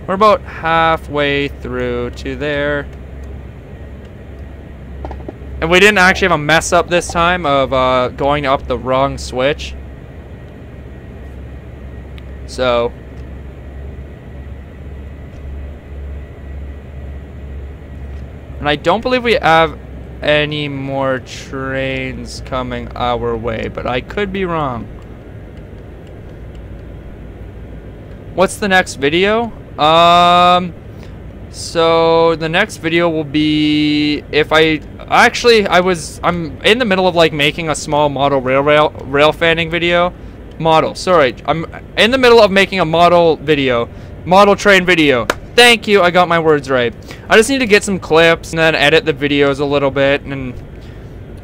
We're about halfway through to there. And we didn't actually have a mess up this time of going up the wrong switch. So. And I don't believe we have any more trains coming our way, but I could be wrong. What's the next video? So the next video will be if I'm in the middle of like making a small model rail fanning video. I'm in the middle of making a model train video. Thank you, I got my words right. I just need to get some clips and then edit the videos a little bit and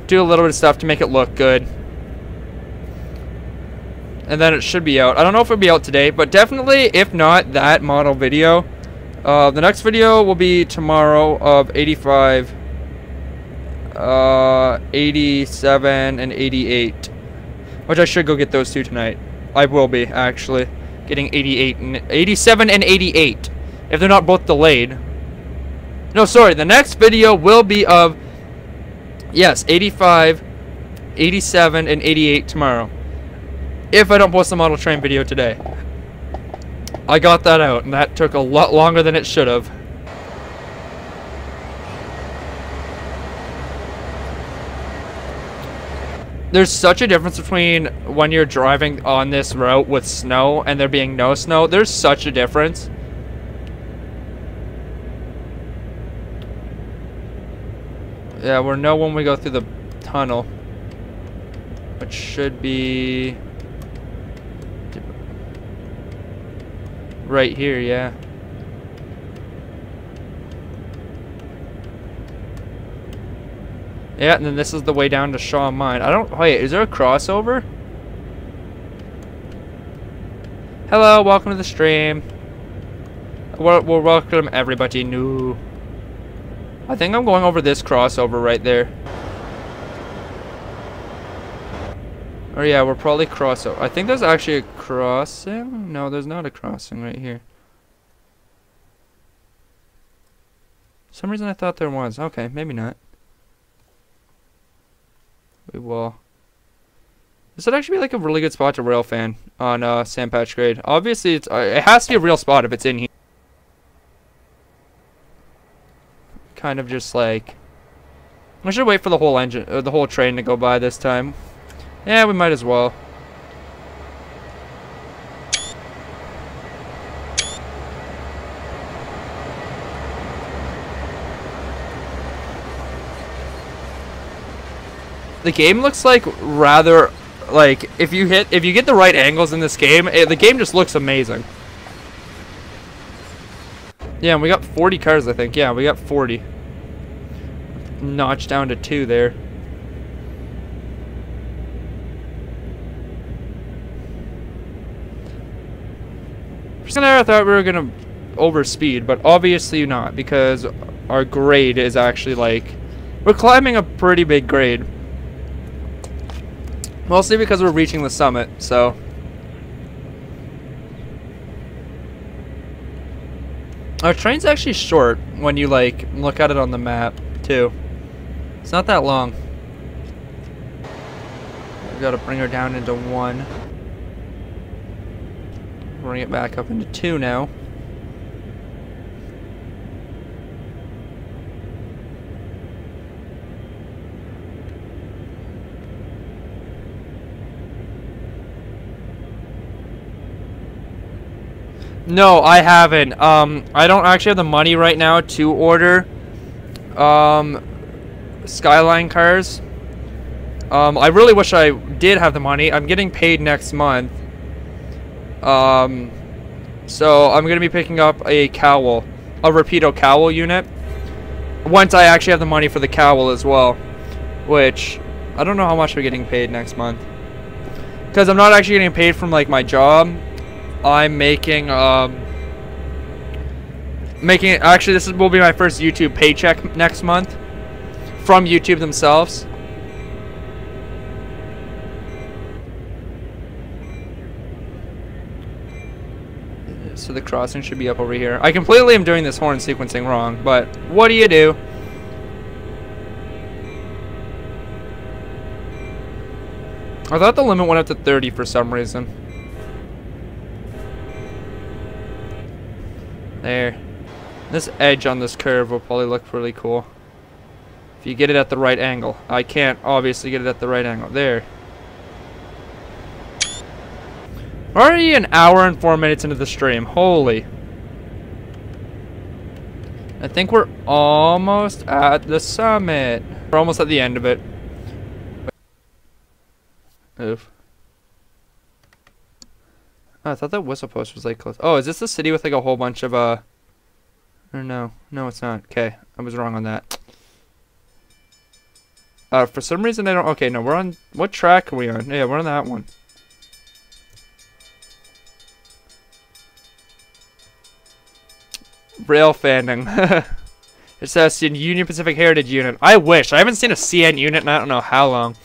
do a little bit of stuff to make it look good. And then it should be out. I don't know if it'll be out today, but definitely, if not that model video, the next video will be tomorrow of 85, 87, and 88. Which I should go get those two tonight. I will be, actually. Getting 88 and 87 and 88. If they're not both delayed. No, sorry. The next video will be of, yes, 85, 87, and 88 tomorrow. If I don't post the model train video today. I got that out, and that took a lot longer than it should have. There's such a difference between when you're driving on this route with snow and there being no snow. There's such a difference. Yeah, we'll know when we go through the tunnel. Which should be right here, yeah. Yeah, and then this is the way down to Shaw Mine. Wait, is there a crossover? Hello, welcome to the stream. We'll welcome everybody new. I think I'm going over this crossover right there. Oh yeah, we're probably crossover. I think there's actually a crossing. No, there's not a crossing right here. For some reason I thought there was. Okay, maybe not. We will. This would actually be like a really good spot to rail fan on Sand Patch Grade. Obviously, it has to be a real spot if it's in here. Kind of just like. I should wait for the whole engine, the whole train to go by this time. Yeah, we might as well. The game looks like rather like if you get the right angles in this game, the game just looks amazing. Yeah, and we got 40 cars, I think. Yeah, we got 40. Notched down to 2 there. For a second there, I thought we were gonna overspeed, but obviously not, because our grade is actually like we're climbing a pretty big grade. Mostly because we're reaching the summit, so. Our train's actually short when you like look at it on the map too. It's not that long. We gotta bring her down into 1. Bring it back up into 2 now. No, I haven't. I don't actually have the money right now to order Skyline cars. I really wish I did have the money. I'm getting paid next month. So I'm gonna be picking up a cowl, a Rapido cowl unit. Once I actually have the money for the cowl as well, which I don't know how much we're getting paid next month. Because I'm not actually getting paid from like my job. I'm making actually this will be my first YouTube paycheck next month from YouTube themselves. so the crossing should be up over here. I completely am doing this horn sequencing wrong, but what do you do? I thought the limit went up to 30 for some reason. There. This edge on this curve will probably look pretty cool. If you get it at the right angle. I can't obviously get it at the right angle. There. We're already an hour and 4 minutes into the stream. Holy. I think we're almost at the summit. We're almost at the end of it. Oof. Oh, I thought that whistle post was like close. Oh, is this the city with like a whole bunch of or no. No, it's not. Okay. I was wrong on that. For some reason I don't. Okay, no, we're on. What track are we on? Yeah, we're on that one. Railfanning. It says Union Pacific Heritage Unit. I wish. I haven't seen a CN unit in I don't know how long.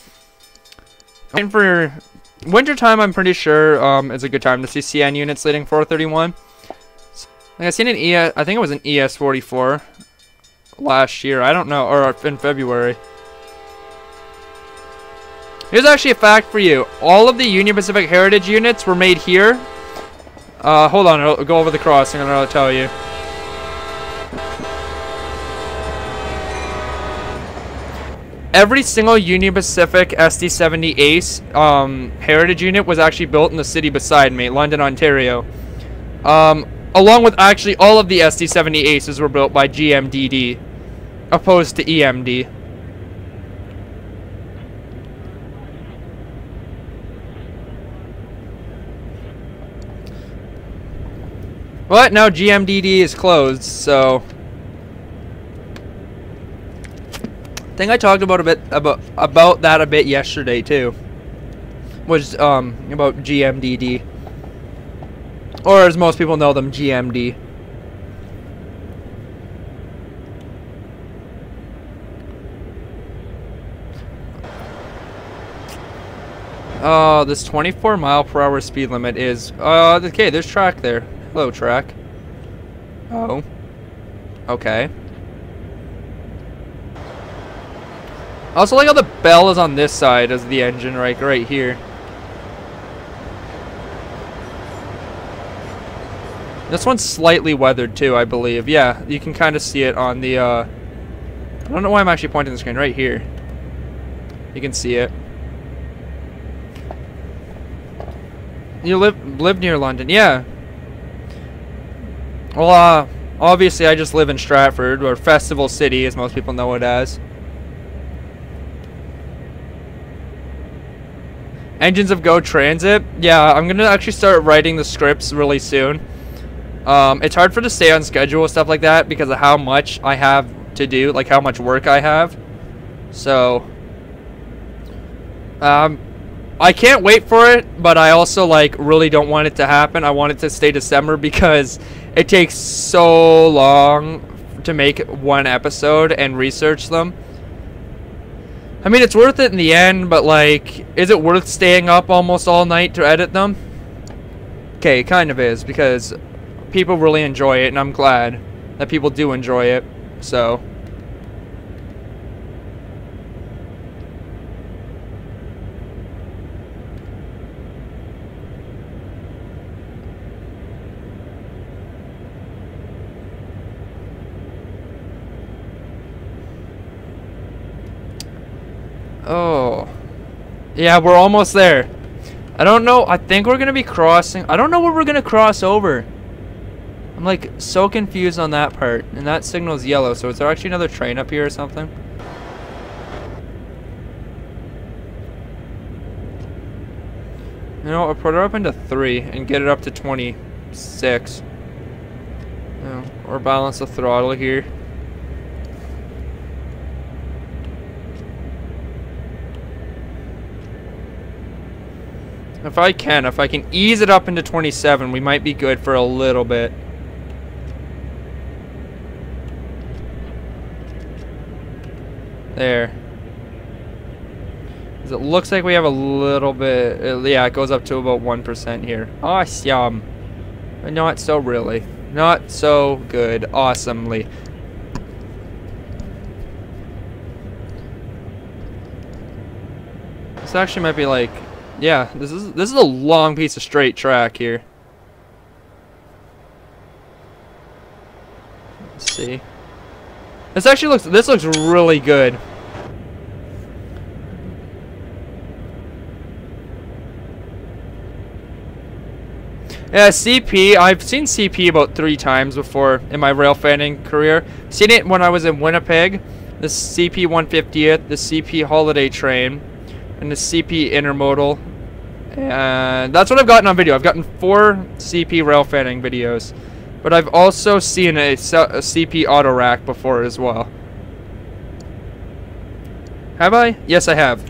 And for wintertime, I'm pretty sure is a good time to see CN units leading 431. Like I seen an I think it was an ES44 last year. I don't know, or in February. Here's actually a fact for you. All of the Union Pacific Heritage units were made here. Hold on, I'll go over the crossing and I'll tell you. Every single Union Pacific SD70 Ace heritage unit was actually built in the city beside me, London, Ontario. Along with actually all of the SD70 Aces were built by GMDD, opposed to EMD. But now GMDD is closed, so I think I talked about that a bit yesterday too. Was about GMDD, or as most people know them, GMD. Oh, this 24 mile per hour speed limit is okay. There's track there. Hello, track. Oh. Okay. I also like how the bell is on this side as the engine, right here. This one's slightly weathered too, I believe. Yeah, you can kind of see it on the, I don't know why I'm actually pointing the screen. Right here. You can see it. You live near London, yeah. Well, obviously I just live in Stratford, or Festival City, as most people know it as. Engines of Go Transit. Yeah, I'm gonna actually start writing the scripts really soon. It's hard to stay on schedule and stuff like that because of how much I have to do, like how much work I have. So, I can't wait for it, but I also like really don't want it to happen. I want it to stay December because it takes so long to make one episode and research them. I mean, it's worth it in the end, but like, is it worth staying up almost all night to edit them? Okay, it kind of is, because people really enjoy it, and I'm glad that people do enjoy it, so. Oh. Yeah, we're almost there. I don't know. I think we're going to be crossing. I don't know where we're going to cross over. I'm like so confused on that part. And that signal is yellow. So is there actually another train up here or something? You know, I'll put her up into 3 and get it up to 26. You know, or balance the throttle here. If I can ease it up into 27, we might be good for a little bit. There. 'Cause it looks like we have a little bit, yeah, it goes up to about 1% here. Awesome. But not so really. Not so good. Awesomely. This actually might be like, yeah, this is a long piece of straight track here. Let's see. This looks really good. Yeah, CP, I've seen CP about 3 times before in my railfanning career. Seen it when I was in Winnipeg, the CP150th, the CP Holiday Train, and the CP Intermodal. And that's what I've gotten on video. I've gotten 4 CP railfanning videos. But I've also seen a CP auto rack before as well. Have I? Yes, I have.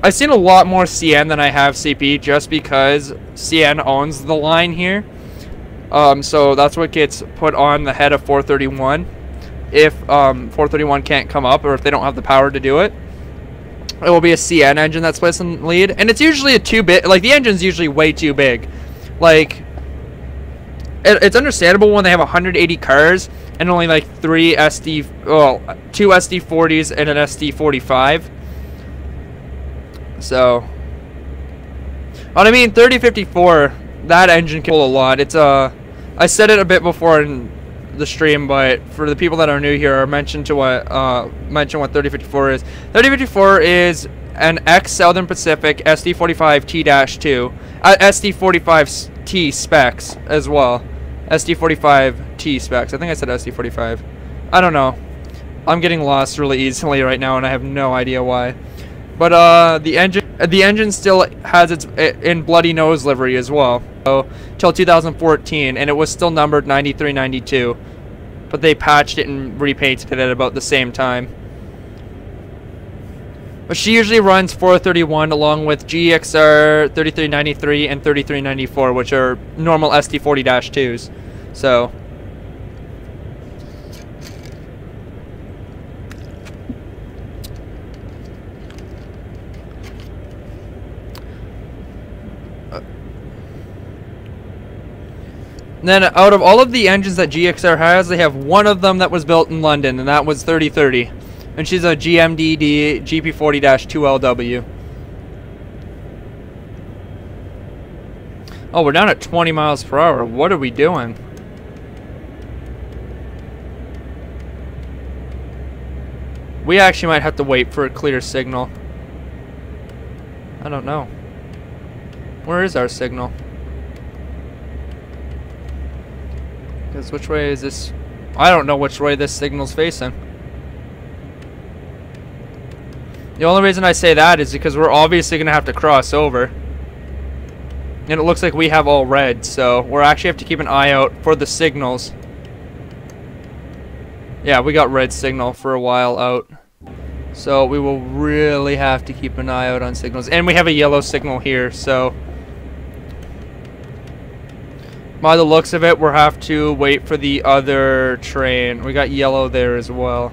I've seen a lot more CN than I have CP just because CN owns the line here. So that's what gets put on the head of 431. If 431 can't come up or if they don't have the power to do it, it will be a CN engine that's placed in the lead. And it's usually a too big, like the engine's usually way too big. Like, it's understandable when they have 180 cars and only like 2 SD40s and an SD45. So, but I mean, 3054, that engine can pull a lot. It's I said it a bit before in the stream, but for the people that are new here, mention what 3054 is. 3054 is an ex Southern Pacific SD45T-2, SD45T specs as well. SD45T specs. I think I said SD45. I don't know. I'm getting lost really easily right now, and I have no idea why. But the engine still has its in bloody nose livery as well. So till 2014, and it was still numbered 9392, but they patched it and repainted it at about the same time. But she usually runs 431 along with GXR 3393 and 3394, which are normal SD40-2s. So then out of all of the engines that GXR has, they have one of them that was built in London, and that was 3030. And she's a GMDD GP40-2 LW. Oh, we're down at 20 miles per hour. What are we doing? We actually might have to wait for a clear signal. I don't know. Where is our signal? Because which way is this? I don't know which way this signal's facing. The only reason I say that is because we're obviously going to have to cross over. And it looks like we have all red, so we'll actually have to keep an eye out for the signals. Yeah, we got red signal for a while out. So we will really have to keep an eye out on signals. And we have a yellow signal here, so by the looks of it, we'll have to wait for the other train. We got yellow there as well.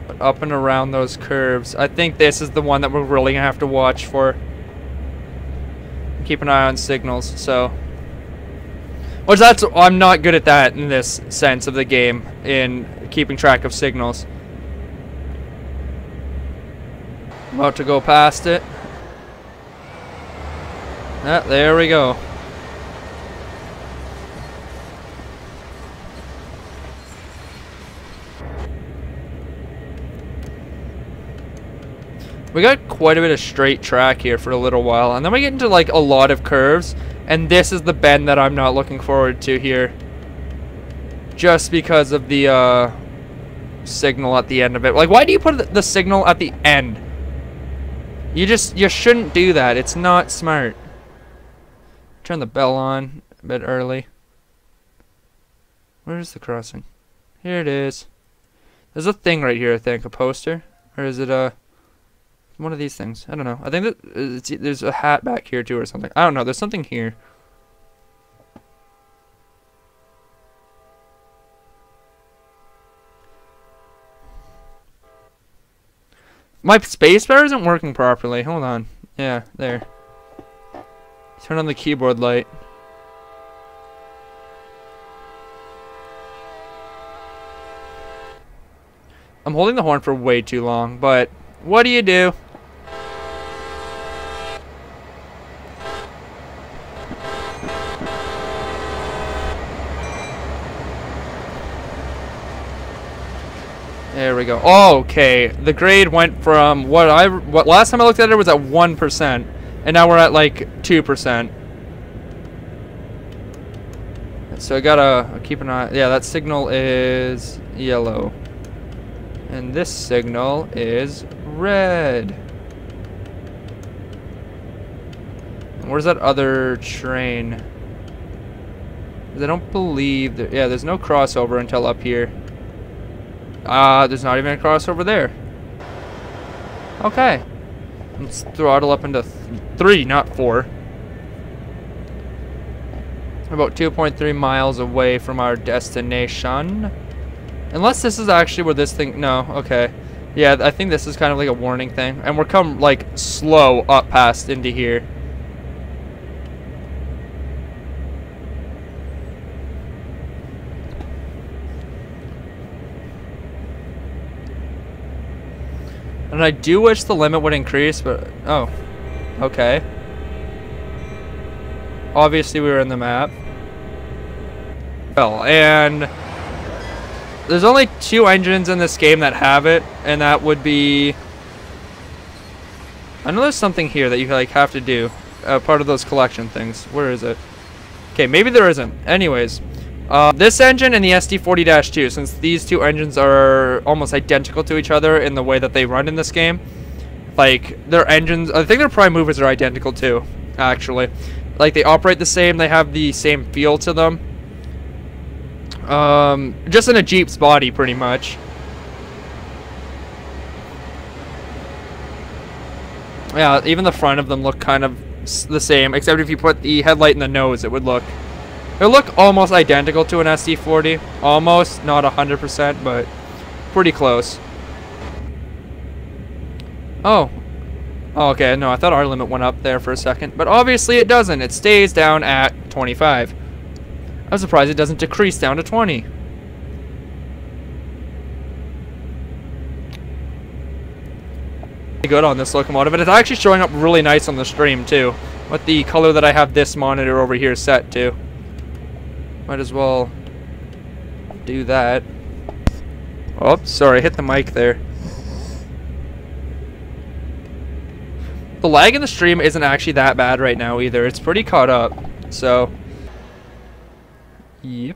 But up and around those curves, I think this is the one that we're really gonna have to watch for. Keep an eye on signals, so. Which I'm not good at that in this sense of the game, in keeping track of signals. About to go past it. Ah, there we go. We got quite a bit of straight track here for a little while, and then we get into like a lot of curves, and this is the bend that I'm not looking forward to here. Just because of the signal at the end of it. Like, why do you put the signal at the end? You shouldn't do that. It's not smart. Turn the bell on a bit early. Where is the crossing? Here it is. There's a thing right here, I think. A poster? Or is it one of these things? I don't know. I think that there's a hat back here too or something. I don't know. There's something here. My spacebar isn't working properly. Hold on. Yeah, there. Turn on the keyboard light. I'm holding the horn for way too long, but what do you do? There we go. Oh, okay. The grade went from what last time I looked at it was at 1%, and now we're at like 2%. So I gotta keep an eye. Yeah, that signal is yellow. And this signal is red. And where's that other train? I don't believe that. Yeah, there's no crossover until up here. There's not even a crossover there. Okay. Let's throttle up into 3, not 4. About 2.3 miles away from our destination. Unless this is actually where this thing... No, okay. Yeah, I think this is kind of like a warning thing. And we're come like slow up past into here. And I do wish the limit would increase, but... Oh. Okay. Obviously we were in the map. Well, and... There's only 2 engines in this game that have it, and that would be... I know there's something here that you like have to do. Part of those collection things. Where is it? Okay, maybe there isn't. Anyways. This engine and the SD40-2, since these 2 engines are almost identical to each other in the way that they run in this game, like, their engines, I think their prime movers are identical too, actually. Like, they operate the same, they have the same feel to them. Just in a Jeep's body, pretty much. Yeah, even the front of them look kind of the same, except if you put the headlight in the nose, it would look almost identical to an SD40. Almost, not 100%, but pretty close. Oh. Oh, okay, no, I thought our limit went up there for a second, but obviously it doesn't. It stays down at 25. I'm surprised it doesn't decrease down to 20. Good on this locomotive, and it's actually showing up really nice on the stream too, with the color that I have this monitor over here set to. Might as well do that. Oh, sorry, hit the mic there. The lag in the stream isn't actually that bad right now either. It's pretty caught up, so... Yep.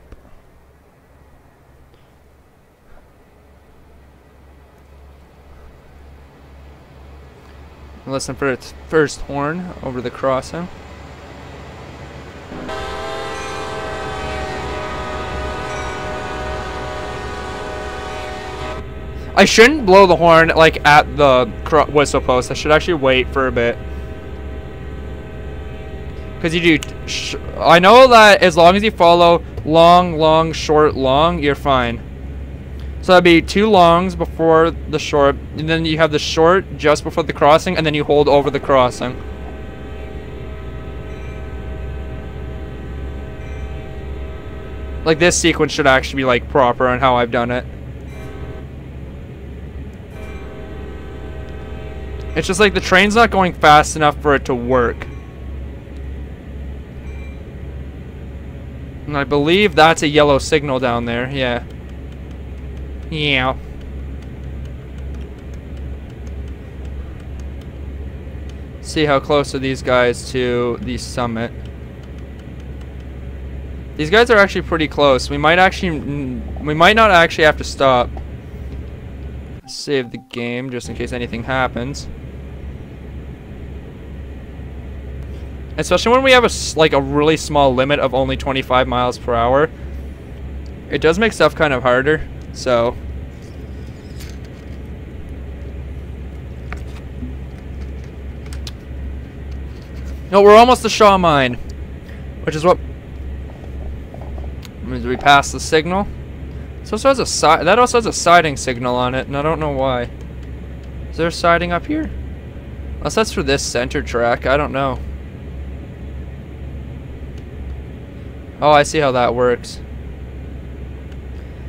Listen for its first horn over the crossing. I shouldn't blow the horn like at the whistle post. I should actually wait for a bit. Because you do... I know that as long as you follow long, long, short, long, you're fine. So that'd be 2 longs before the short, and then you have the short just before the crossing, and then you hold over the crossing. Like, this sequence should actually be like proper on how I've done it. It's just like the train's not going fast enough for it to work. And I believe that's a yellow signal down there, yeah. Yeah. See how close are these guys to the summit. These guys are actually pretty close. We might not actually have to stop. Save the game just in case anything happens. Especially when we have a really small limit of only 25 miles per hour. It does make stuff kind of harder, so. No, we're almost to Shaw Mine, which is what means we pass the signal. So it also has that also has a siding signal on it, and I don't know why. Is there a siding up here? Unless that's for this center track, I don't know. Oh, I see how that works.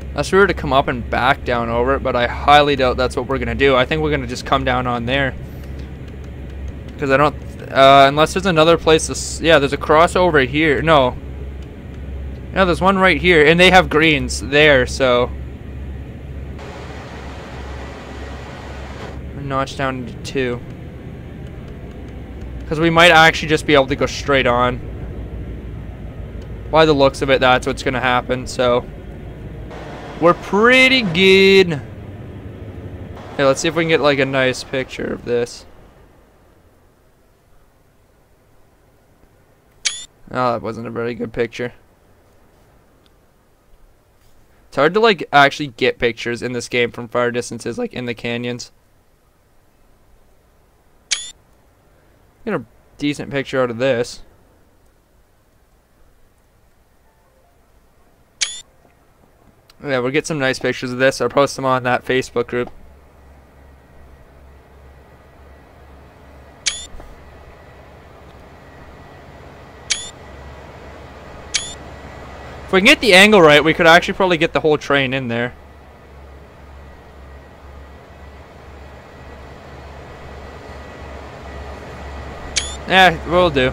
Unless we were to come up and back down over it, but I highly doubt that's what we're going to do. I think we're going to just come down on there. Because I don't... unless there's another place to... Yeah, there's a crossover here. No. Yeah, there's one right here. And they have greens there, so... We're notched down to 2. Because we might actually just be able to go straight on. By the looks of it, that's what's going to happen, so... We're pretty good. Hey, let's see if we can get like a nice picture of this. Oh, that wasn't a very good picture. It's hard to like actually get pictures in this game from far distances, like in the canyons. Get a decent picture out of this. Yeah, we'll get some nice pictures of this. I'll post them on that Facebook group. If we can get the angle right, we could actually probably get the whole train in there. Yeah, we'll do.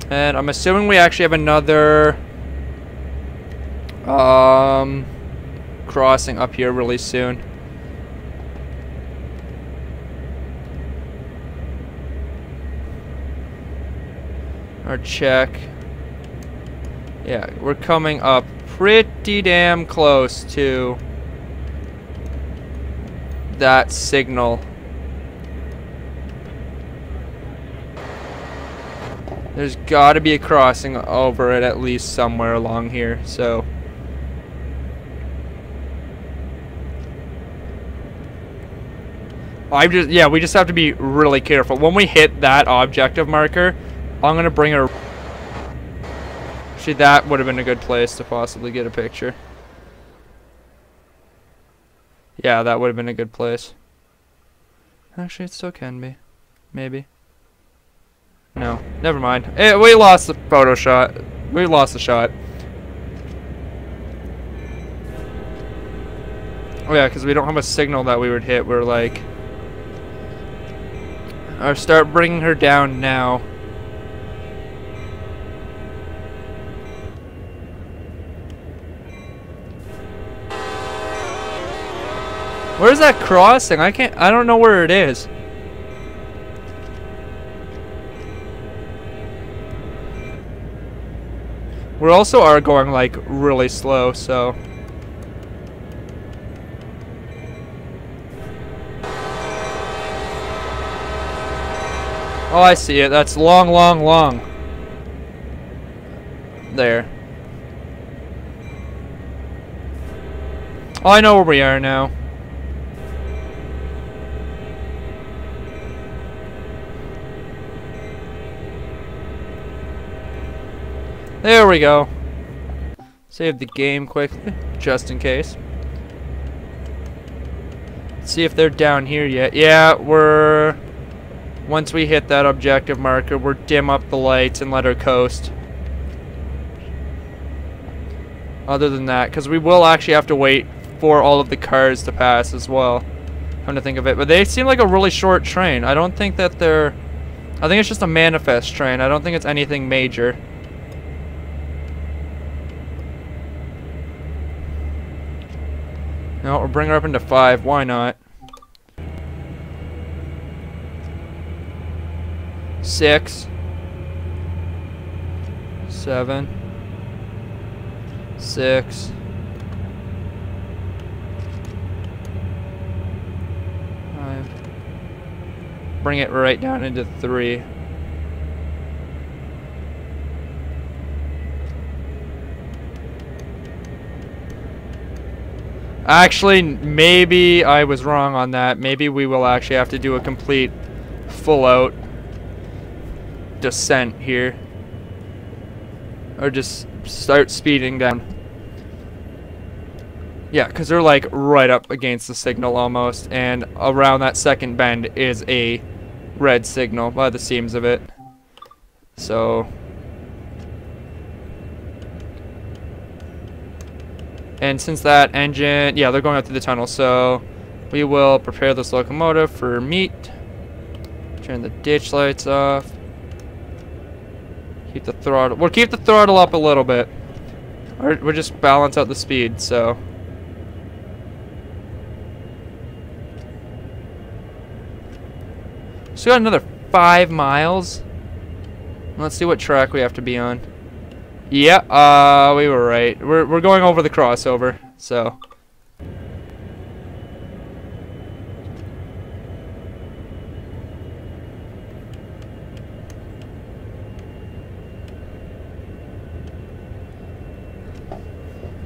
And I'm assuming we actually have another... crossing up here really soon. Or check. Yeah, we're coming up pretty damn close to that signal. There's got to be a crossing over it at least somewhere along here, so... yeah, we just have to be really careful. When we hit that objective marker, I'm going to bring her... Actually, that would have been a good place to possibly get a picture. Yeah, that would have been a good place. Actually, it still can be. Maybe. No, never mind. We lost the photo shot. We lost the shot. Oh yeah, because we don't have a signal that we would hit. We're like... Or start bringing her down now. Where's that crossing? I don't know where it is. We also are going like really slow, so... Oh, I see it. That's long, long, long. There. Oh, I know where we are now. There we go. Save the game quickly, just in case. Let's see if they're down here yet. Yeah, we're... Once we hit that objective marker, we'll dim up the lights and let her coast. Other than that, because we will actually have to wait for all of the cars to pass as well. Come to think of it. But they seem like a really short train. I don't think that they're... I think it's just a manifest train. I don't think it's anything major. No, we'll bring her up into 5. Why not? 6, 7, 6, 5. Bring it right down into 3. Actually, maybe I was wrong on that. Maybe we will actually have to do a complete full-out descent here. Or just start speeding down. Yeah, because they're like right up against the signal almost. And around that second bend is a red signal by the seams of it. So... And since that engine, yeah, they're going out through the tunnel, so we will prepare this locomotive for meat. Turn the ditch lights off. Keep the throttle. We'll keep the throttle up a little bit. Or we'll just balance out the speed, so. So we got another 5 miles. Let's see what track we have to be on. Yeah, we were right. We're going over the crossover, so.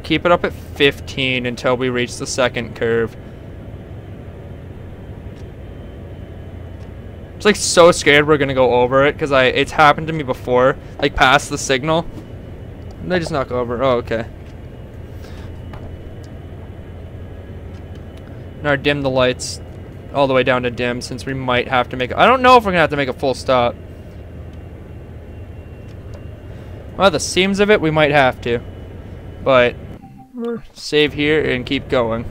Keep it up at 15 until we reach the second curve. I'm just like so scared we're gonna go over it because it's happened to me before, like past the signal. And they just knock over. Oh, okay. Now dim the lights all the way down to dim since we might have to make. I don't know if we're gonna have to make a full stop. Well, the seams of it we might have to, but. Save here and keep going.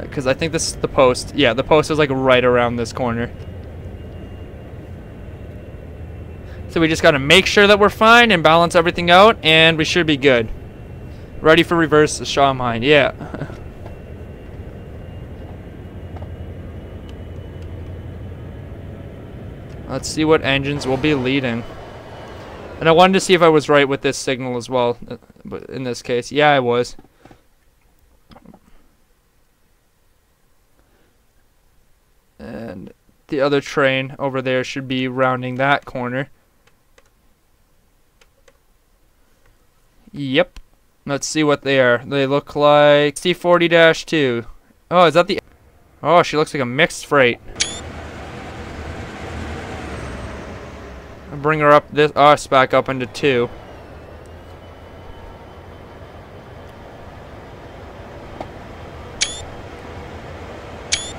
Because I think this is the post. Yeah, the post is like right around this corner. So we just got to make sure that we're fine and balance everything out, and we should be good. Ready for reverse the Shaw Mine. Yeah. Let's see what engines will be leading. And I wanted to see if I was right with this signal as well, but in this case, yeah, I was. And the other train over there should be rounding that corner. Yep. Let's see what they are. They look like GP40-2. Oh, is that the... Oh, she looks like a mixed freight. Bring her up this us back up into 2.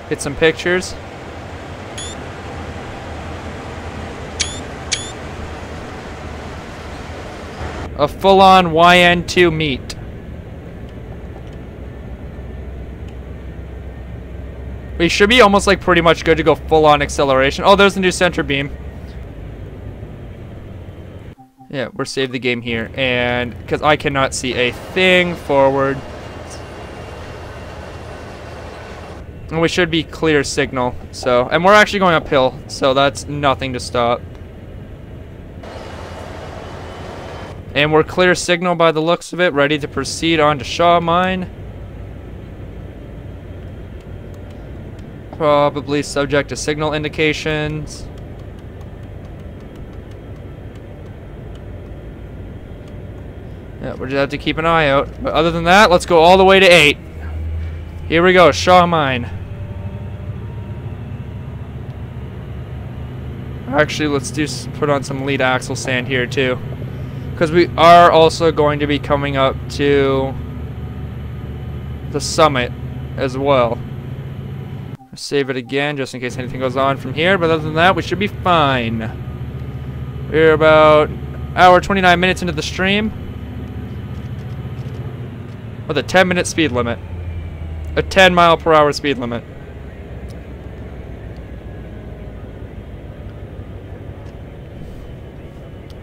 Get some pictures. A full-on YN2 meet. We should be almost like pretty much good to go full-on acceleration. Oh, there's the new center beam. Yeah, we're saved the game here, and because I cannot see a thing forward. And we should be clear signal, so, and we're actually going uphill, so that's nothing to stop. And we're clear signal by the looks of it, ready to proceed on to Shaw Mine. Probably subject to signal indications. Yeah, we just have to keep an eye out. But other than that, let's go all the way to 8. Here we go, Shaw Mine. Actually, let's put on some lead axle sand here too, because we are also going to be coming up to the summit as well. Save it again just in case anything goes on from here, but other than that, we should be fine. We're about an hour 29 minutes into the stream with a 10-minute speed limit. A 10-mile-per-hour speed limit.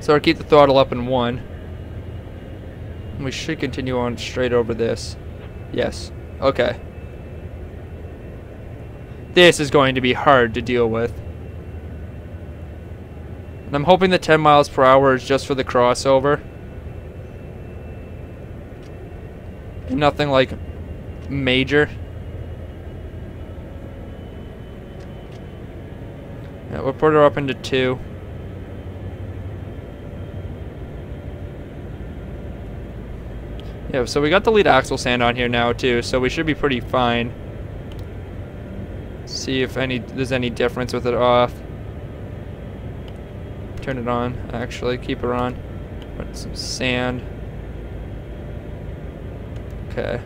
So I'll keep the throttle up in 1. And we should continue on straight over this. Yes. Okay. This is going to be hard to deal with. And I'm hoping the 10 miles per hour is just for the crossover. Nothing like major. Yeah, we'll put her up into 2. Yeah, so we got the lead axle sand on here now too, so we should be pretty fine. See if there's any difference with it off. Turn it on, actually, keep her on. Put some sand. Okay.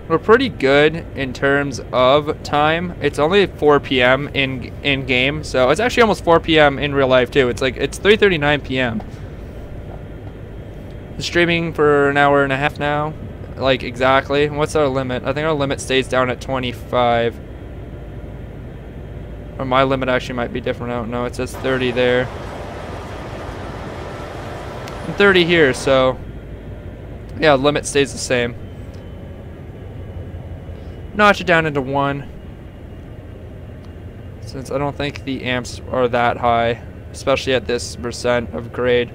We're pretty good in terms of time. It's only 4 p.m. in game, so it's actually almost 4 p.m. in real life too. It's 3:39 p.m. Streaming for an hour and a half now. Like, exactly. What's our limit? I think our limit stays down at 25. Or my limit actually might be different. I don't know. It says 30 there. And 30 here, so... yeah, limit stays the same. Notch it down into 1. Since I don't think the amps are that high. Especially at this percent of grade.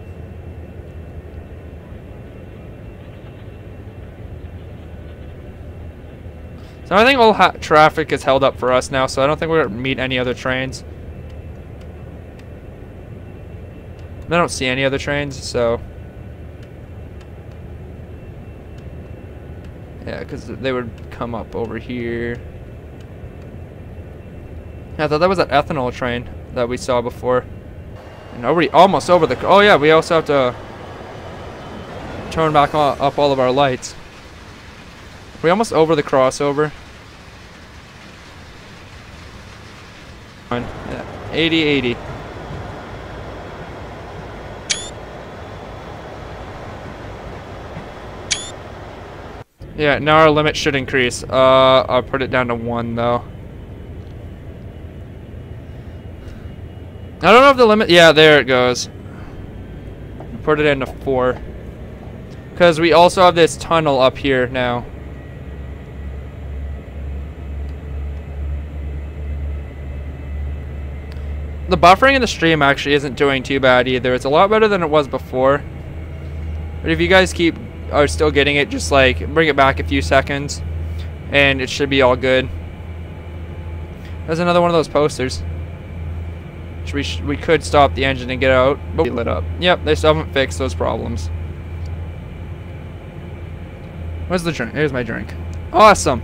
So I think all traffic is held up for us now, so I don't think we're going to meet any other trains. I don't see any other trains, so... yeah, because they would come up over here. Yeah, I thought that was that ethanol train that we saw before. And already almost over the... oh yeah, we also have to turn back up all of our lights. We almost over the crossover. Yeah, 80-80. Yeah, now our limit should increase. I'll put it down to 1 though. I don't know if the limit... yeah, there it goes. Put it into 4. Because we also have this tunnel up here now. The buffering in the stream actually isn't doing too bad either. It's a lot better than it was before. But if you guys are still getting it, just like bring it back a few seconds and it should be all good. There's another one of those posters. We could stop the engine and get out, but we lit up. Yep, they still haven't fixed those problems. Where's the drink? Here's my drink. Awesome.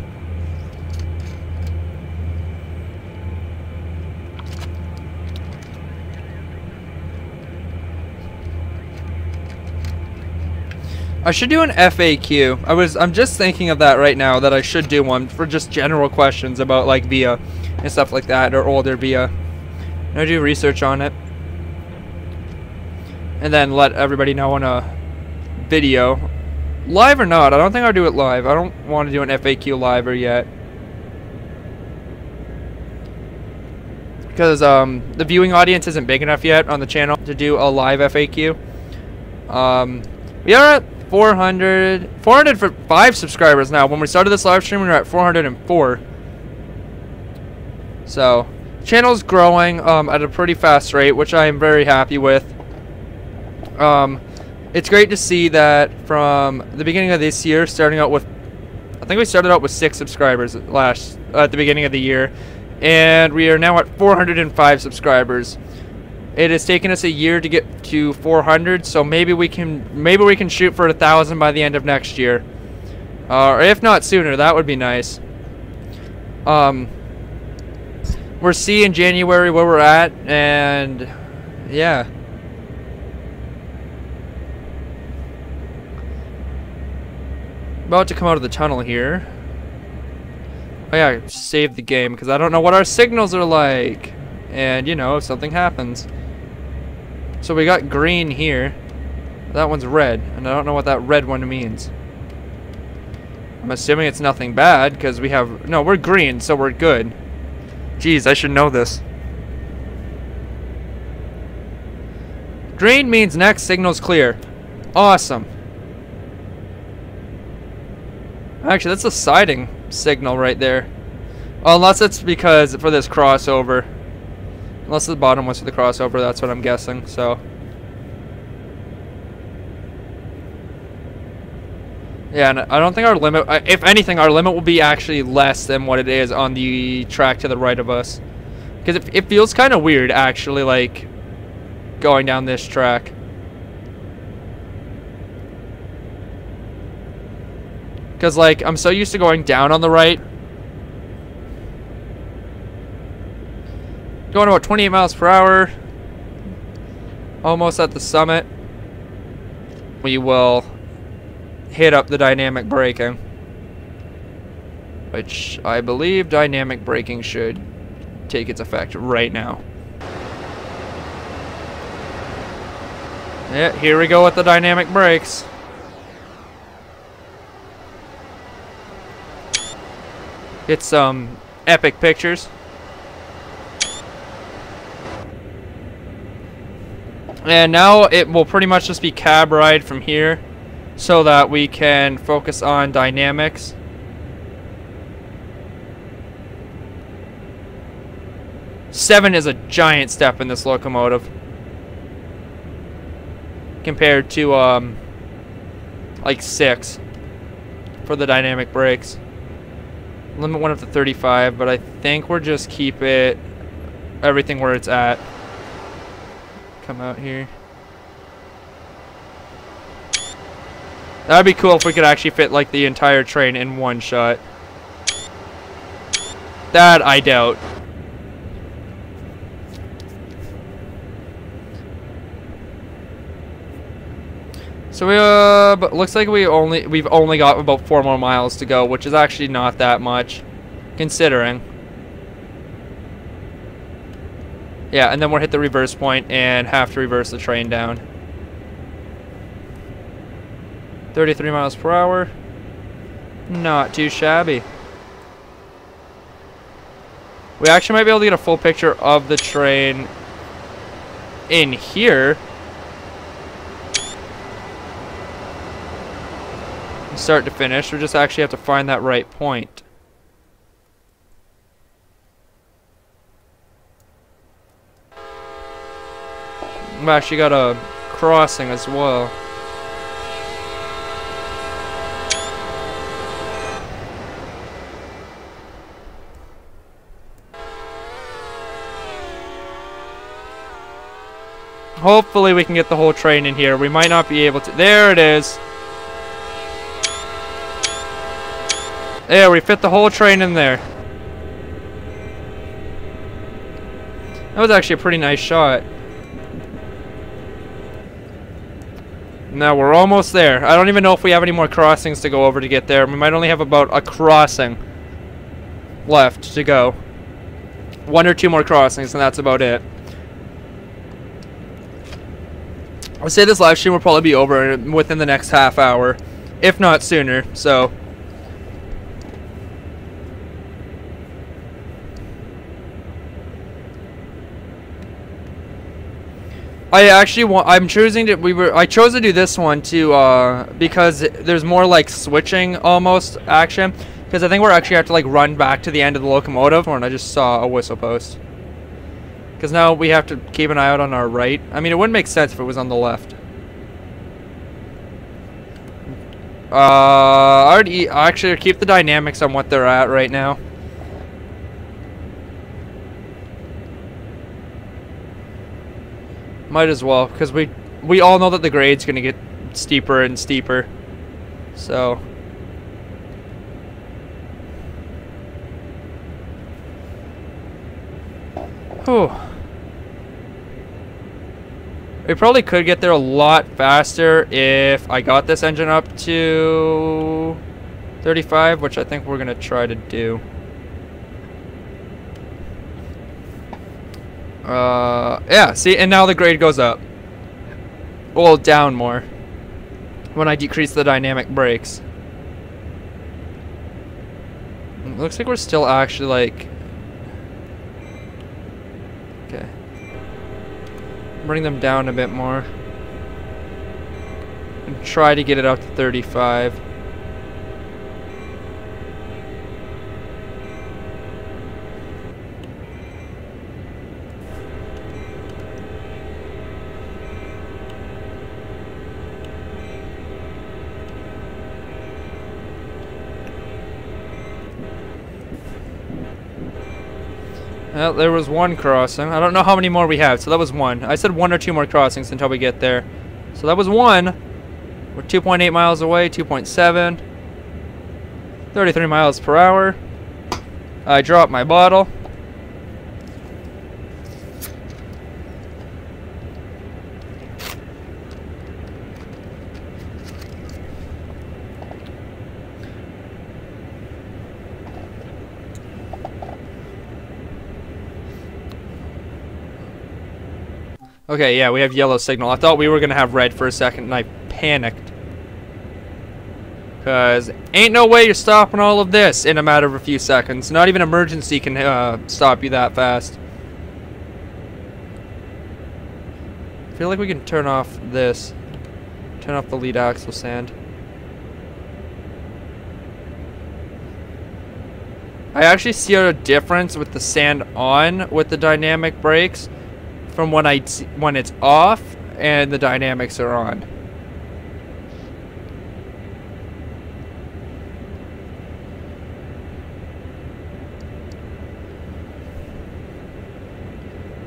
I should do an FAQ. I'm just thinking of that right now, that I should do one for just general questions about like VIA and stuff like that, or older VIA. And I do research on it. And then let everybody know on a video. Live or not, I don't think I'll do it live. I don't want to do an FAQ live or yet. Because the viewing audience isn't big enough yet on the channel to do a live FAQ. We are at 405 subscribers now. When we started this live stream, we were at 404. So, channel's growing at a pretty fast rate, which I am very happy with. It's great to see that from the beginning of this year, starting out with, I think we started out with 6 subscribers at the beginning of the year, and we are now at 405 subscribers. It has taken us a year to get to 400, so maybe we can shoot for 1,000 by the end of next year, or if not sooner. That would be nice. We're seeing January where we're at, and yeah. About to come out of the tunnel here. Oh yeah, save the game because I don't know what our signals are like, and you know, if something happens. So we got green here. That one's red, and I don't know what that red one means. I'm assuming it's nothing bad because we have... no, we're green, so we're good. Jeez, I should know this. Green means next signal's clear. Awesome. Actually, that's a siding signal right there. Well, unless it's because for this crossover. Unless the bottom was for the crossover, that's what I'm guessing, so. Yeah, and I don't think our limit, if anything, our limit will be actually less than what it is on the track to the right of us. Because it feels kind of weird, actually, like, going down this track. Because, like, I'm so used to going down on the right. Going about 28 miles per hour. Almost at the summit. We will hit up the dynamic braking. Which I believe dynamic braking should take its effect right now. Yeah, here we go with the dynamic brakes. Get some epic pictures. And now it will pretty much just be cab ride from here so that we can focus on dynamics. Seven is a giant step in this locomotive compared to like 6 for the dynamic brakes. Limit went up to 35, but I think we're just keep it everything where it's at. Come out here. That'd be cool if we could actually fit like the entire train in one shot. That I doubt. So but looks like we've only got about 4 more miles to go, which is actually not that much, considering. Yeah, and then we'll hit the reverse point and have to reverse the train down. 33 miles per hour. Not too shabby. We actually might be able to get a full picture of the train in here. Start to finish. We just actually have to find that right point. We've actually got a crossing as well. Hopefully we can get the whole train in here. We might not be able to. There it is. There, we fit the whole train in there. That was actually a pretty nice shot. Now we're almost there. I don't even know if we have any more crossings to go over to get there. We might only have about a crossing left to go. 1 or 2 more crossings, and that's about it. I'll say this live stream will probably be over within the next half hour, if not sooner, so. I chose to do this one to because there's more like switching almost action, because I think we're actually have to like run back to the end of the locomotive. And I just saw a whistle post, because now we have to keep an eye out on our right. I mean, it wouldn't make sense if it was on the left. I would actually keep the dynamics on what they're at right now. Might as well, because we all know that the grade's gonna get steeper and steeper. So whew. We probably could get there a lot faster if I got this engine up to 35, which I think we're gonna try to do. Yeah, see, and now the grade goes up. Well, down more when I decrease the dynamic brakes. It looks like we're still actually like... Okay. Bring them down a bit more. And try to get it up to 35. Well, there was one crossing. I don't know how many more we have, so that was one. I said 1 or 2 more crossings until we get there. So that was one. We're 2.8 miles away, 2.7. 33 miles per hour. I dropped my bottle. Okay, yeah, we have yellow signal. I thought we were going to have red for a second, and I panicked. Because ain't no way you're stopping all of this in a matter of a few seconds. Not even emergency can stop you that fast. I feel like we can turn off this. Turn off the lead axle sand. I actually see a difference with the sand on with the dynamic brakes from when it's off and the dynamics are on.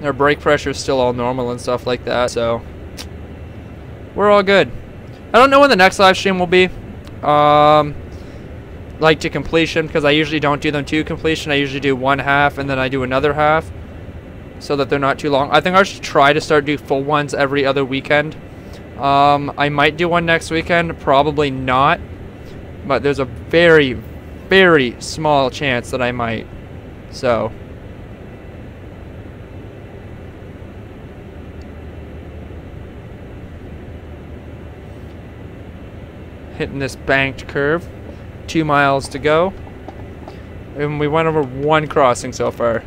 Our brake pressure is still all normal and stuff like that, so we're all good. I don't know when the next live stream will be. Like to completion, because I usually don't do them to completion. I usually do one half and then I do another half so that they're not too long. I think I should try to start do full ones every other weekend. I might do one next weekend, probably not, but there's a very, very small chance that I might. So hitting this banked curve. 2 miles to go. And we went over one crossing so far.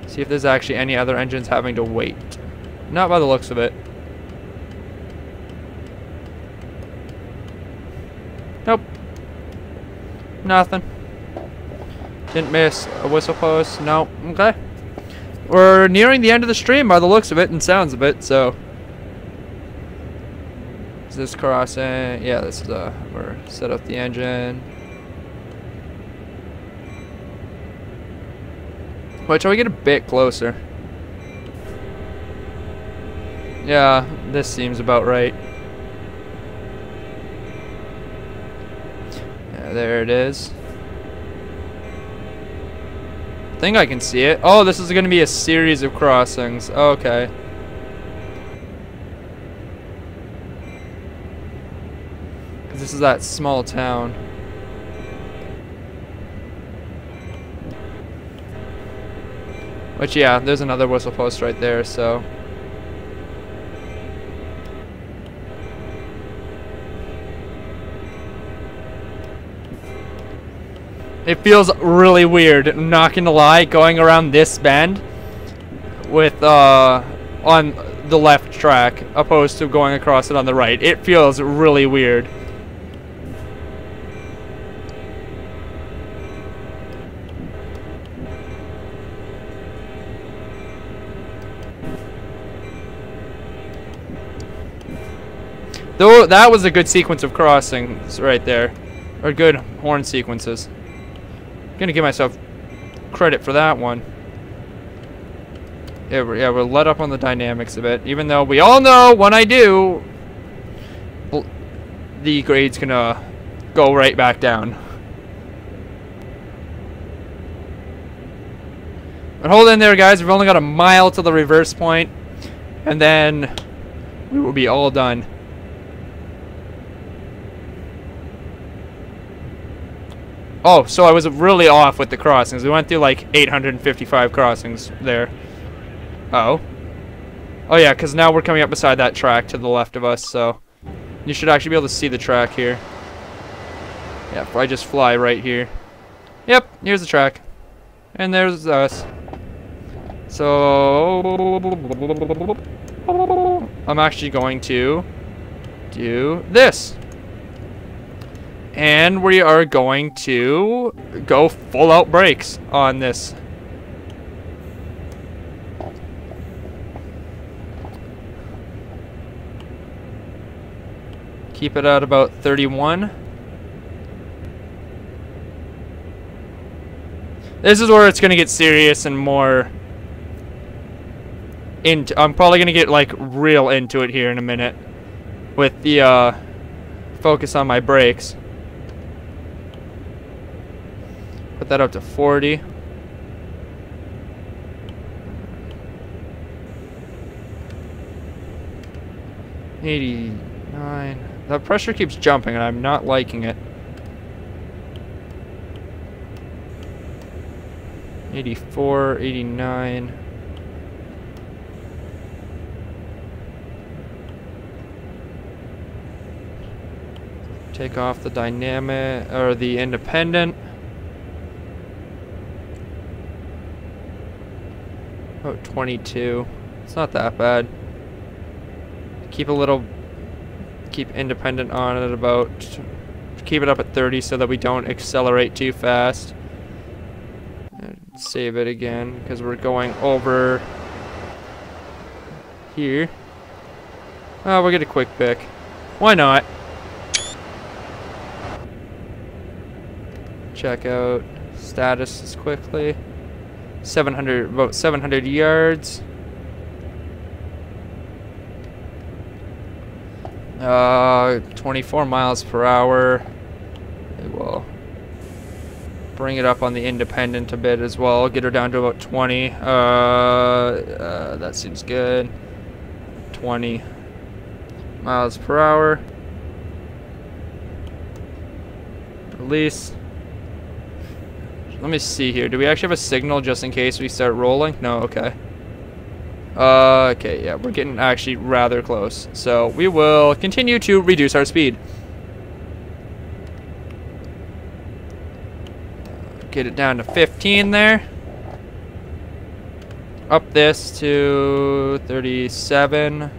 See if there's actually any other engines having to wait. Not by the looks of it. Nope. Nothing. Didn't miss a whistle post. Nope. Okay. We're nearing the end of the stream by the looks of it and sounds of it, so. This crossing, yeah, this is we're set up the engine. Wait till we get a bit closer. Yeah, this seems about right. Yeah, there it is. I think I can see it. Oh, this is gonna be a series of crossings. Okay. This is that small town. Which, yeah, there's another whistle post right there, so. It feels really weird, I'm not gonna lie, going around this bend with, on the left track, opposed to going across it on the right. It feels really weird. Though that was a good sequence of crossings right there, or good horn sequences. I'm gonna give myself credit for that one. Yeah, we're let up on the dynamics a bit, even though we all know when I do, the grade's gonna go right back down. But hold in there, guys. We've only got a mile to the reverse point, and then we will be all done. Oh, so I was really off with the crossings. We went through like 855 crossings there. Uh-oh. Oh yeah, because now we're coming up beside that track to the left of us, so you should actually be able to see the track here. Yeah, if I just fly right here. Yep, here's the track. And there's us. So I'm actually going to do this. And we are going to go full out brakes on this. Keep it at about 31. This is where it's going to get serious and more into. I'm probably going to get like real into it here in a minute with the focus on my brakes. Put that up to 40. $89. The pressure keeps jumping and I'm not liking it. 84, 89. Take off the dynamic or the independent. About 22. It's not that bad. Keep independent on at about, keep it up at 30 so that we don't accelerate too fast. And save it again because we're going over here. Oh, we'll get a quick pick. Why not? Check out statuses quickly. 700, about 700 yards. 24 miles per hour. We'll bring it up on the independent a bit as well. Get her down to about 20. That seems good. 20 miles per hour. Release. Let me see here. Do we actually have a signal just in case we start rolling? No, okay. Okay, yeah, we're getting actually rather close. So we will continue to reduce our speed. Get it down to 15 there. Up this to 37.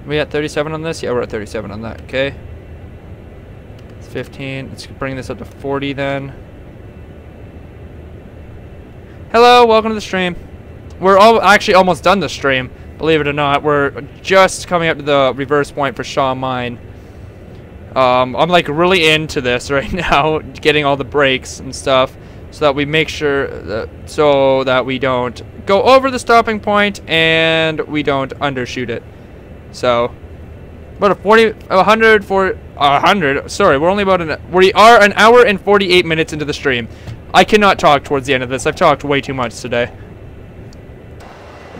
We at 37 on this? Yeah, we're at 37 on that. Okay. It's 15. Let's bring this up to 40 then. Hello, welcome to the stream. We're all actually almost done the stream, believe it or not. We're just coming up to the reverse point for Shaw Mine. I'm like really into this right now, getting all the brakes and stuff, so that we make sure that we don't go over the stopping point and we don't undershoot it. So, about 100. Sorry, we're only about we are an hour and 48 minutes into the stream. I cannot talk towards the end of this. I've talked way too much today.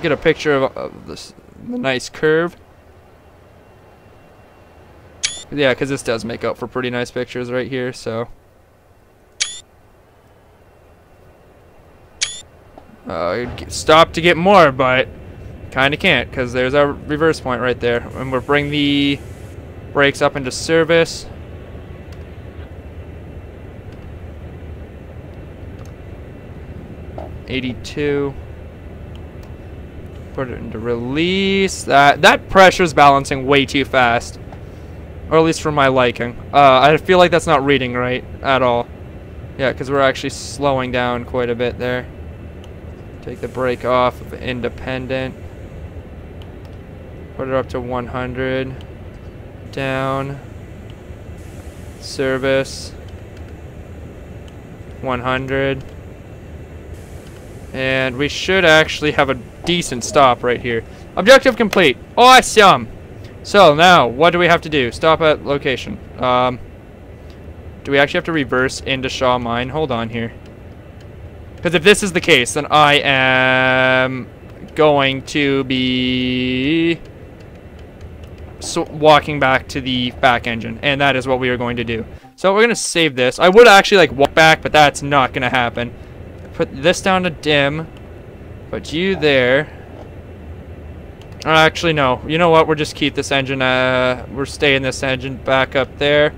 Get a picture of this, the nice curve. Yeah, because this does make up for pretty nice pictures right here. So, stop to get more, but kind of can't because there's our reverse point right there. And we'll bring the brakes up into service. $82. Put it into release. That pressure's balancing way too fast, or at least for my liking. I feel like that's not reading right at all. Yeah, because we're actually slowing down quite a bit there. Take the brake off of independent. Put it up to 100. Down. Service. 100. And we should actually have a decent stop right here. Objective complete. Awesome. So now, what do we have to do? Stop at location. Do we actually have to reverse into Shaw Mine? Hold on here. Because if this is the case, then I am going to be walking back to the back engine. And that is what we are going to do. So we're going to save this. I would actually like walk back, but that's not going to happen. Put this down to dim. Put you there. Actually, no. You know what? We'll just keep this engine. We're staying this engine back up there.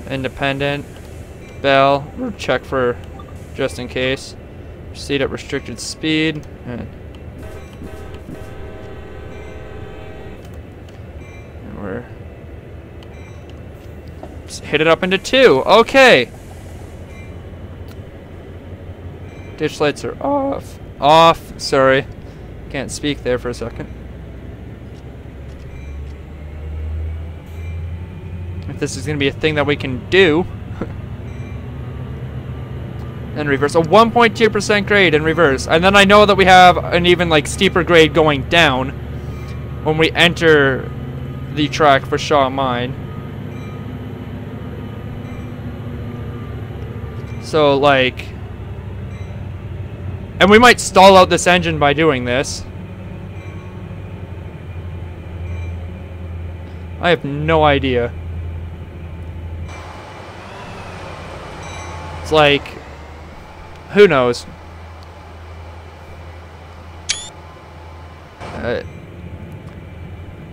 Independent. Bell. We'll check for just in case. Proceed at restricted speed. And we're just hit it up into 2. Okay. Ditch lights are off. Off. Sorry. Can't speak there for a second. If this is going to be a thing that we can do. And reverse. A 1.2% grade in reverse. And then I know that we have an even like steeper grade going down when we enter the track for Shaw Mine. So like... And we might stall out this engine by doing this. I have no idea. It's like, who knows?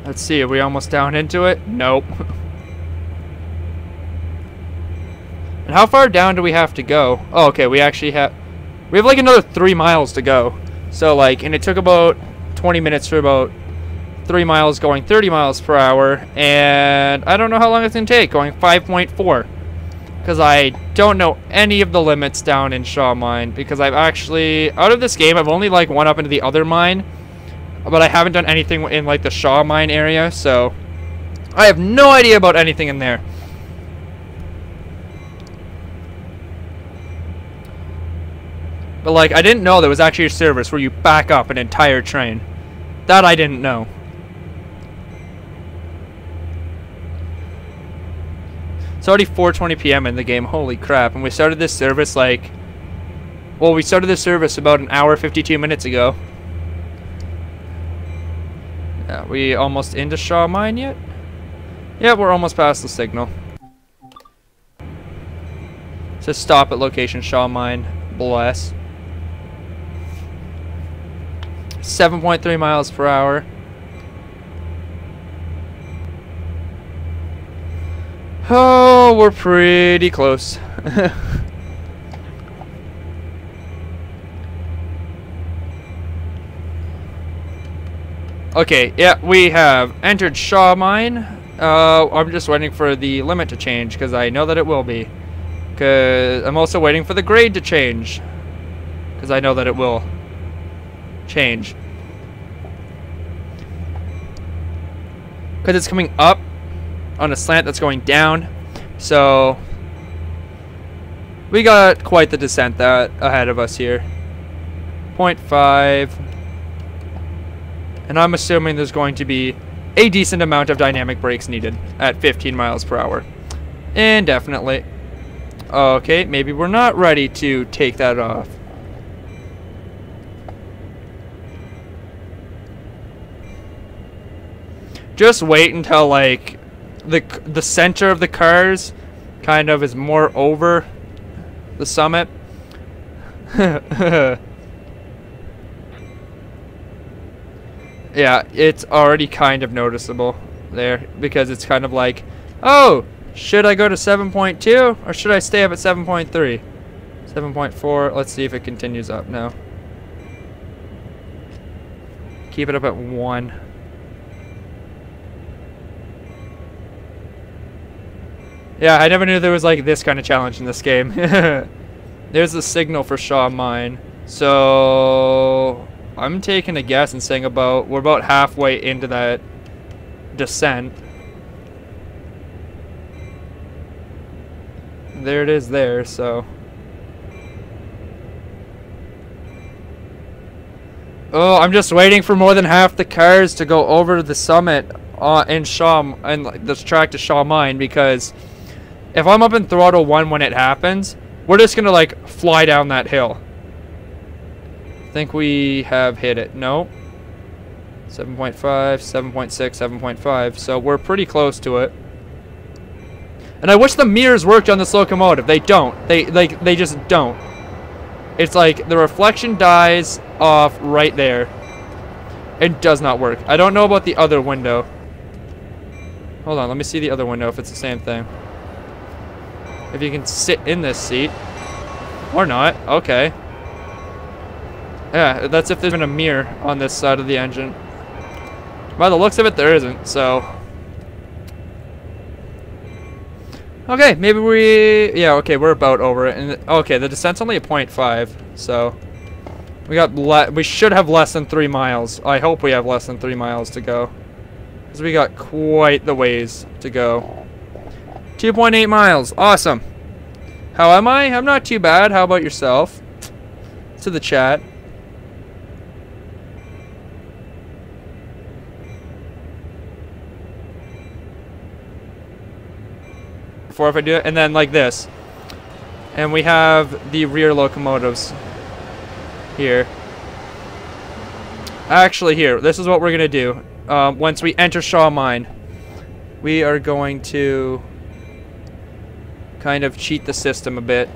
Let's see, are we almost down into it? Nope. And how far down do we have to go? Oh, okay, we have like another 3 miles to go. So like, and it took about 20 minutes for about 3 miles going 30 miles per hour. And I don't know how long it's gonna take going 5.4. Because I don't know any of the limits down in Shaw Mine. Because I've actually, out of this game, I've only like went up into the other mine. But I haven't done anything in like the Shaw Mine area. So I have no idea about anything in there. But like, I didn't know there was actually a service where you back up an entire train. That I didn't know. It's already 4:20 p.m. in the game. Holy crap. And we started this service like... Well, we started this service about an hour 52 minutes ago. Yeah, we almost into Shaw Mine yet? Yeah, we're almost past the signal. It says stop at location Shaw Mine. Bless. 7.3 miles per hour. Oh, we're pretty close. Okay, yeah, we have entered Shaw Mine. I'm just waiting for the limit to change because I know that it will be. Because I'm also waiting for the grade to change because I know that it will change. Because it's coming up on a slant that's going down. So we got quite the descent that ahead of us here. 0.5. And I'm assuming there's going to be a decent amount of dynamic brakes needed at 15 miles per hour. Indefinitely. Okay, maybe we're not ready to take that off. Just wait until like the center of the cars kind of is more over the summit. Yeah, it's already kind of noticeable there because it's kind of like, oh, should I go to 7.2 or should I stay up at 7.3? 7.4, let's see if it continues up now. Keep it up at 1. Yeah, I never knew there was like this kind of challenge in this game. There's the signal for Shaw Mine. So I'm taking a guess and saying we're about halfway into that descent. There it is there, so. Oh, I'm just waiting for more than half the cars to go over to the summit in Shaw, and this track to Shaw Mine, because if I'm up in throttle 1 when it happens, we're just gonna like fly down that hill. I think we have hit it. No. 7.5, 7.6, 7.5. So we're pretty close to it. And I wish the mirrors worked on this locomotive. They don't. They just don't. It's like the reflection dies off right there. It does not work. I don't know about the other window. Hold on, let me see the other window if it's the same thing. If you can sit in this seat. Or not. Okay. Yeah, that's if there's been a mirror on this side of the engine. By the looks of it, there isn't, so. Okay, maybe yeah, okay, we're about over it. And okay, the descent's only a 0.5, so we should have less than 3 miles. I hope we have less than 3 miles to go, because we got quite the ways to go. 2.8 miles, awesome. How am I? I'm not too bad. How about yourself? To the chat. If I do it, and then like this, and we have the rear locomotives here. Actually, here, this is what we're gonna do. Once we enter Shaw Mine, we are going to kind of cheat the system a bit.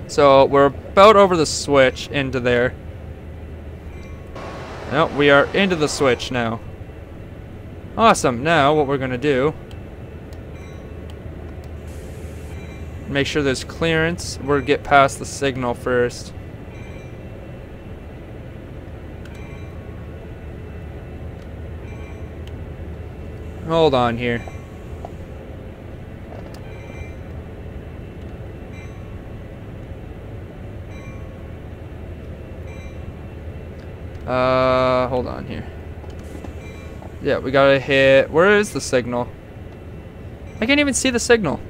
So we're about over the switch into there. No, we are into the switch now. Awesome. Now what we're gonna do, make sure there's clearance. We'll get past the signal first. Hold on here. Hold on here. Yeah, we gotta hit. Where is the signal? I can't even see the signal.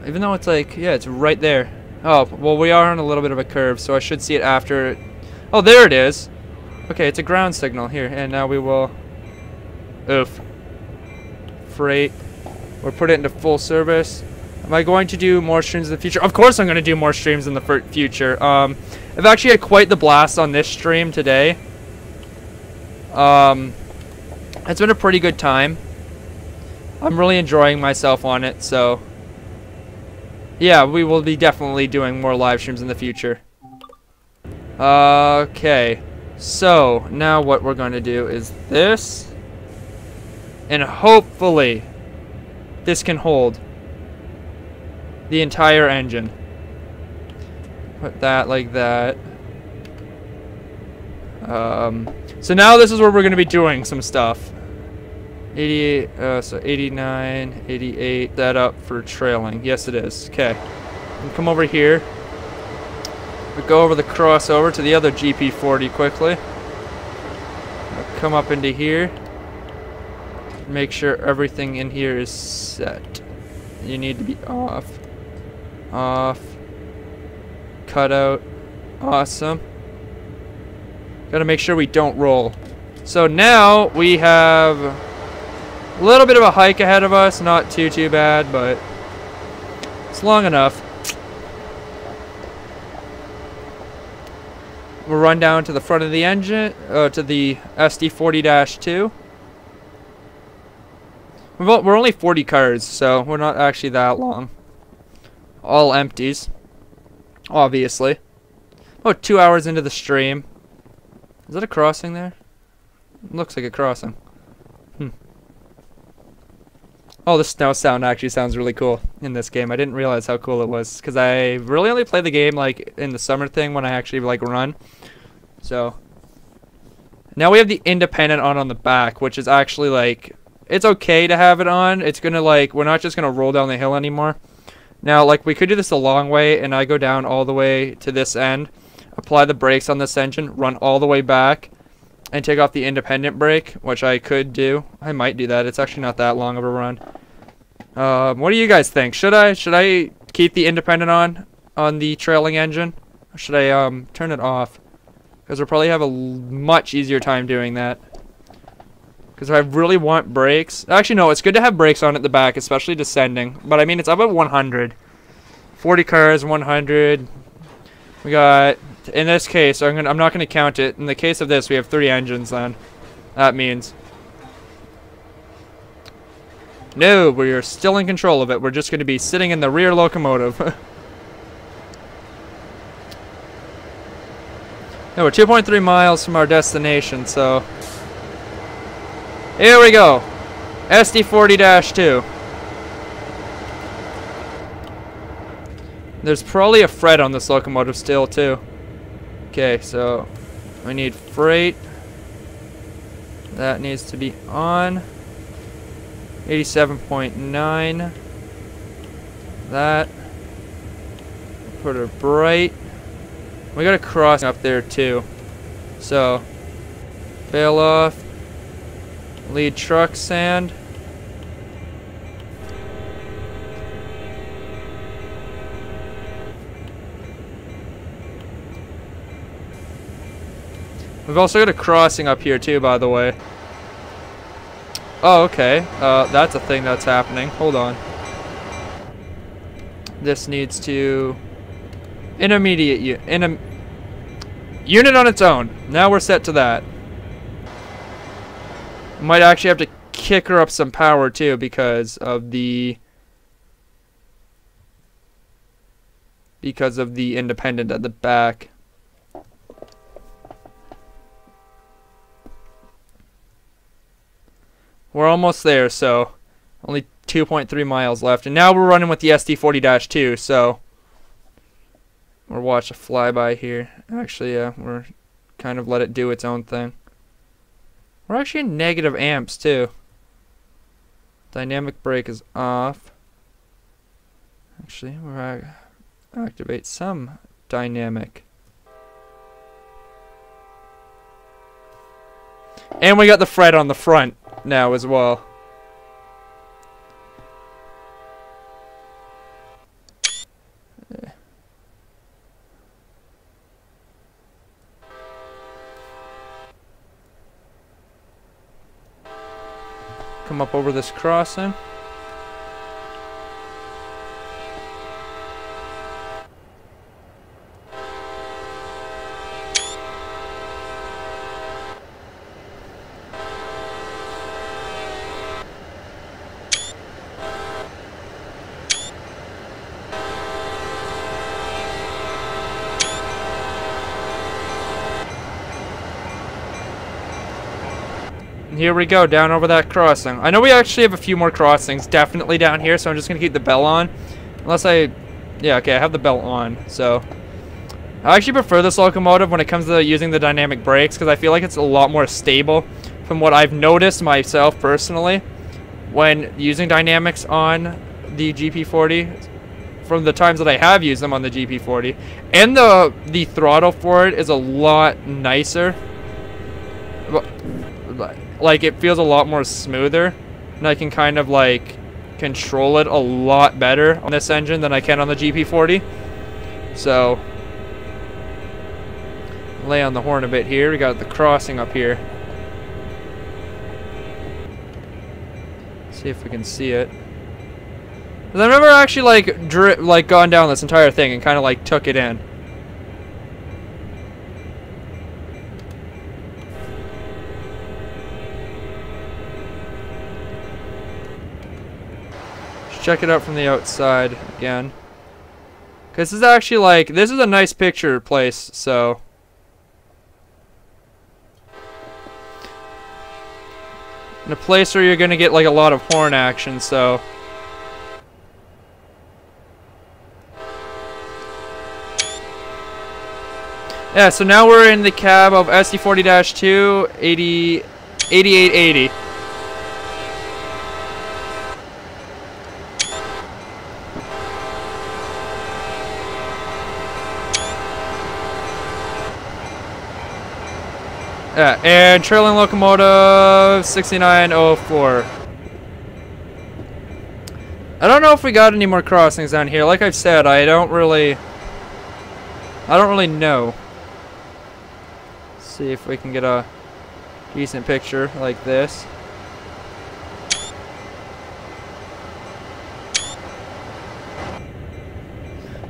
Even though it's like, yeah, it's right there. Oh, well, we are on a little bit of a curve, so I should see it after. Oh, there it is. Okay, it's a ground signal here, and now we will. Oof. Freight. We'll put it into full service. Am I going to do more streams in the future? Of course I'm going to do more streams in the future. I've actually had quite the blast on this stream today. It's been a pretty good time. I'm really enjoying myself on it, so yeah, we will be definitely doing more live streams in the future. Okay, so now what we're going to do is this, and hopefully this can hold the entire engine. Put that like that. So now this is where we're going to be doing some stuff. 88, so 89, 88, that up for trailing. Yes, it is. Okay. And come over here. We go over the crossover to the other GP40 quickly. Come up into here. Make sure everything in here is set. You need to be off. Off. Cut out. Awesome. Gotta make sure we don't roll. So now we have a little bit of a hike ahead of us. Not too bad, but it's long enough. We'll run down to the front of the engine, to the SD40-2. We're only 40 cars, so we're not actually that long. All empties, obviously. About 2 hours into the stream. Is that a crossing there? It looks like a crossing. Oh, the snow sound actually sounds really cool in this game. I didn't realize how cool it was, because I really only play the game like in the summer thing when I actually like run. So now we have the independent on the back, which is actually like, it's okay to have it on. It's gonna like, we're not just gonna roll down the hill anymore. Now, like, we could do this a long way, and I go down all the way to this end, apply the brakes on this engine, run all the way back, and take off the independent brake, which I could do. I might do that. It's actually not that long of a run. What do you guys think? Should I keep the independent on the trailing engine, or should I turn it off? Because we'll probably have a much easier time doing that. Because if I really want brakes... Actually, no, it's good to have brakes on at the back, especially descending. But, I mean, it's up at 100. 40 cars, 100. We got... In this case, I'm not going to count it. In the case of this, we have 3 engines then. That means... No, we're still in control of it. We're just going to be sitting in the rear locomotive. No, we're 2.3 miles from our destination, so... Here we go. SD40-2. There's probably a fret on this locomotive still, too. Okay, so we need freight. That needs to be on. 87.9. That. Put her bright. We got a cross up there, too. So, fail off. Lead truck sand. We've also got a crossing up here too, by the way. Oh, okay. That's a thing that's happening. Hold on. This needs to... Intermediate unit on its own. Now we're set to that. Might actually have to kick her up some power too because of the because of the independent at the back. We're almost there, so only 2.3 miles left. And now we're running with the SD40-2, so we'll watch a flyby here. Actually, yeah, we're kind of let it do its own thing. We're actually in negative amps, too. Dynamic brake is off. Actually, we'll activate some dynamic. And we got the fret on the front now as well. Come up over this crossing. Here we go, down over that crossing. I know we actually have a few more crossings definitely down here, so I'm just going to keep the bell on. Unless yeah, okay, I have the bell on, so. I actually prefer this locomotive when it comes to using the dynamic brakes, because I feel like it's a lot more stable from what I've noticed myself personally when using dynamics on the GP40 from the times that I have used them on the GP40. And the throttle for it is a lot nicer. Like, it feels a lot more smoother, and I can kind of like control it a lot better on this engine than I can on the GP40. So lay on the horn a bit here. We got the crossing up here. See if we can see it. 'Cause I've never actually like gone down this entire thing and kind of like took it in. Check it out from the outside again. Cause this is actually like, this is a nice picture place, so. In a place where you're gonna get like a lot of horn action, so. Yeah, so now we're in the cab of SD40-2 8880. Yeah, and trailing locomotive 6904. I don't know if we got any more crossings down here. Like I've said, I don't really know. Let's see if we can get a decent picture like this.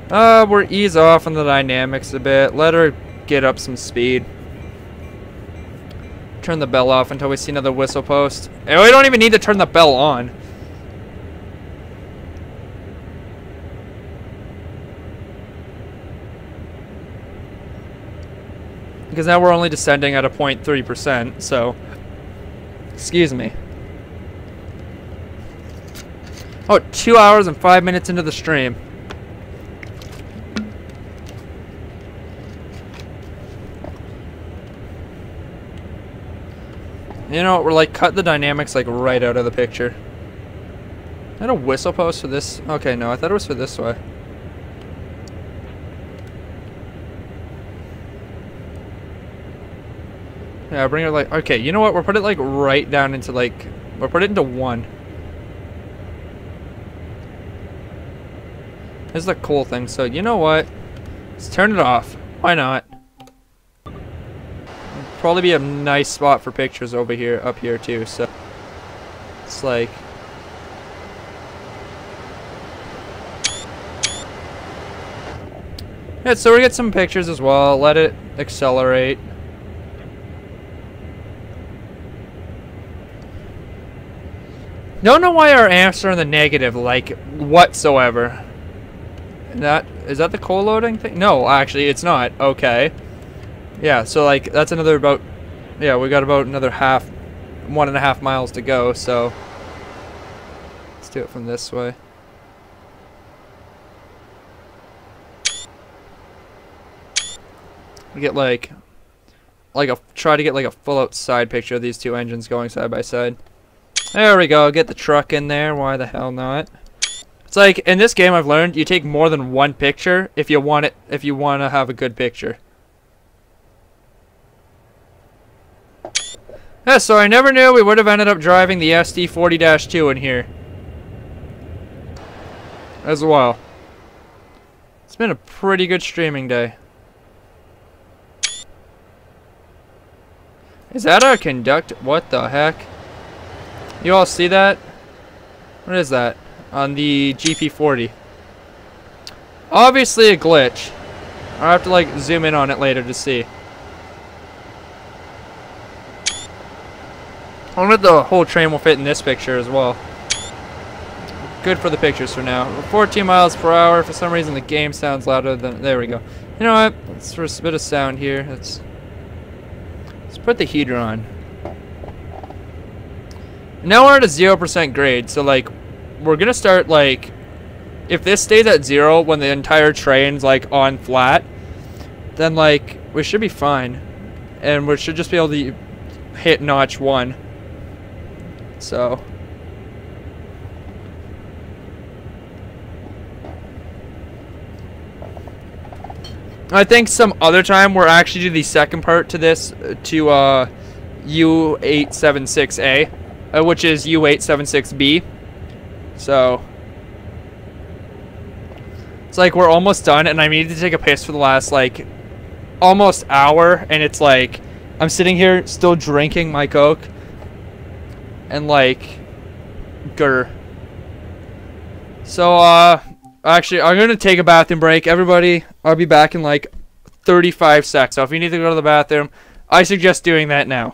We're ease off on the dynamics a bit. Let her get up some speed. Turn the bell off until we see another whistle post. And we don't even need to turn the bell on. Because now we're only descending at a 0.3%, so. Excuse me. Oh, 2 hours and 5 minutes into the stream. You know, we're like cut the dynamics like right out of the picture. Is that a whistle post for this? Okay, no, I thought it was for this way. Yeah, bring it like, okay, you know what? We'll put it like right down into like, we'll put it into 1. This is the cool thing. So, you know what? Let's turn it off. Why not? Probably be a nice spot for pictures over here, up here too. So it's like, yeah. So we get some pictures as well. Let it accelerate. Don't know why our amps are in the negative, like whatsoever. Is that the coal loading thing? No, actually, it's not. Okay. Yeah, so like that's another about. Yeah, we got about another 1.5 miles to go. So let's do it from this way. We get try to get like a full out side picture of these two engines going side by side. There we go. Get the truck in there. Why the hell not? It's like in this game I've learned you take more than one picture if you want to have a good picture. Yeah, so I never knew we would have ended up driving the SD40-2 in here as well. It's been a pretty good streaming day. Is that our conductor? What the heck? You all see that? What is that? On the GP40. Obviously a glitch. I'll have to like zoom in on it later to see. I wonder if the whole train will fit in this picture as well. Good for the pictures for now. 14 miles per hour. For some reason the game sounds louder than... There we go. You know what? Let's for a bit of sound here. Let's put the heater on. Now we're at a 0% grade, so like we're gonna start like if this stays at 0 when the entire train's like on flat, then like we should be fine, and we should just be able to hit notch 1. So I think some other time we'll actually do the second part to this to U876-A. Which is U876-B. So it's like we're almost done, and I needed to take a piss for the last like almost hour, and it's like I'm sitting here still drinking my Coke and like grr. So actually I'm gonna take a bathroom break, everybody. I'll be back in like 35 seconds. So if you need to go to the bathroom, I suggest doing that now.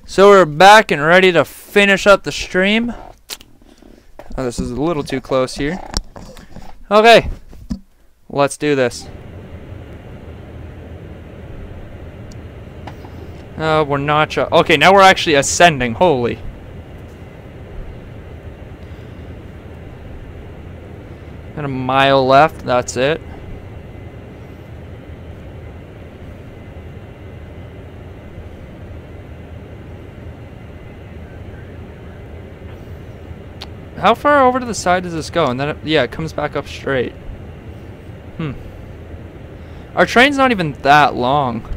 So we're back and ready to finish up the stream. Oh, this is a little too close here. Okay, let's do this. We're not. Okay, now we're actually ascending. Holy. Got a mile left. That's it. How far over to the side does this go? And then, yeah, it comes back up straight. Our train's not even that long.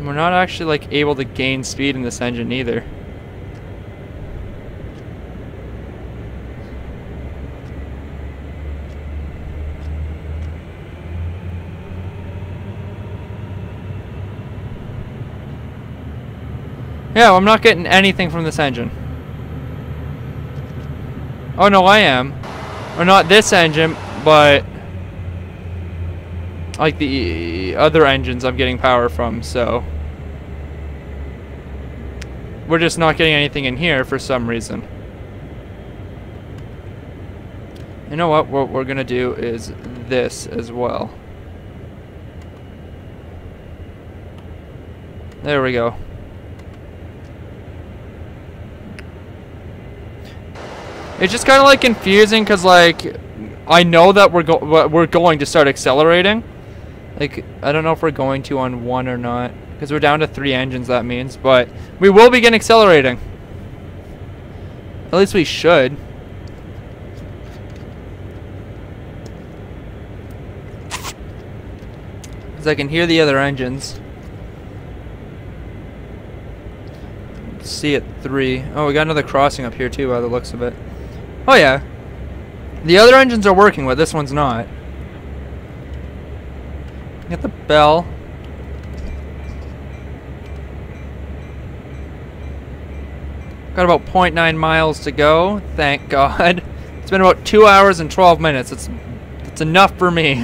We're not actually, like, able to gain speed in this engine either. Yeah, I'm not getting anything from this engine. Oh no, I am. Or not this engine, but like the other engines I'm getting power from, so we're just not getting anything in here for some reason. You know what we're gonna do is this as well. There we go. It's just kind of like confusing because like I know that we're going to start accelerating. Like I don't know if we're going to on 1 or not because we're down to 3 engines. That means, but we will begin accelerating. At least we should. Because I can hear the other engines. See at 3. Oh, we got another crossing up here too by the looks of it. Oh yeah. The other engines are working, but this one's not. Get the bell. Got about 0.9 miles to go. Thank God. It's been about 2 hours and 12 minutes. It's enough for me.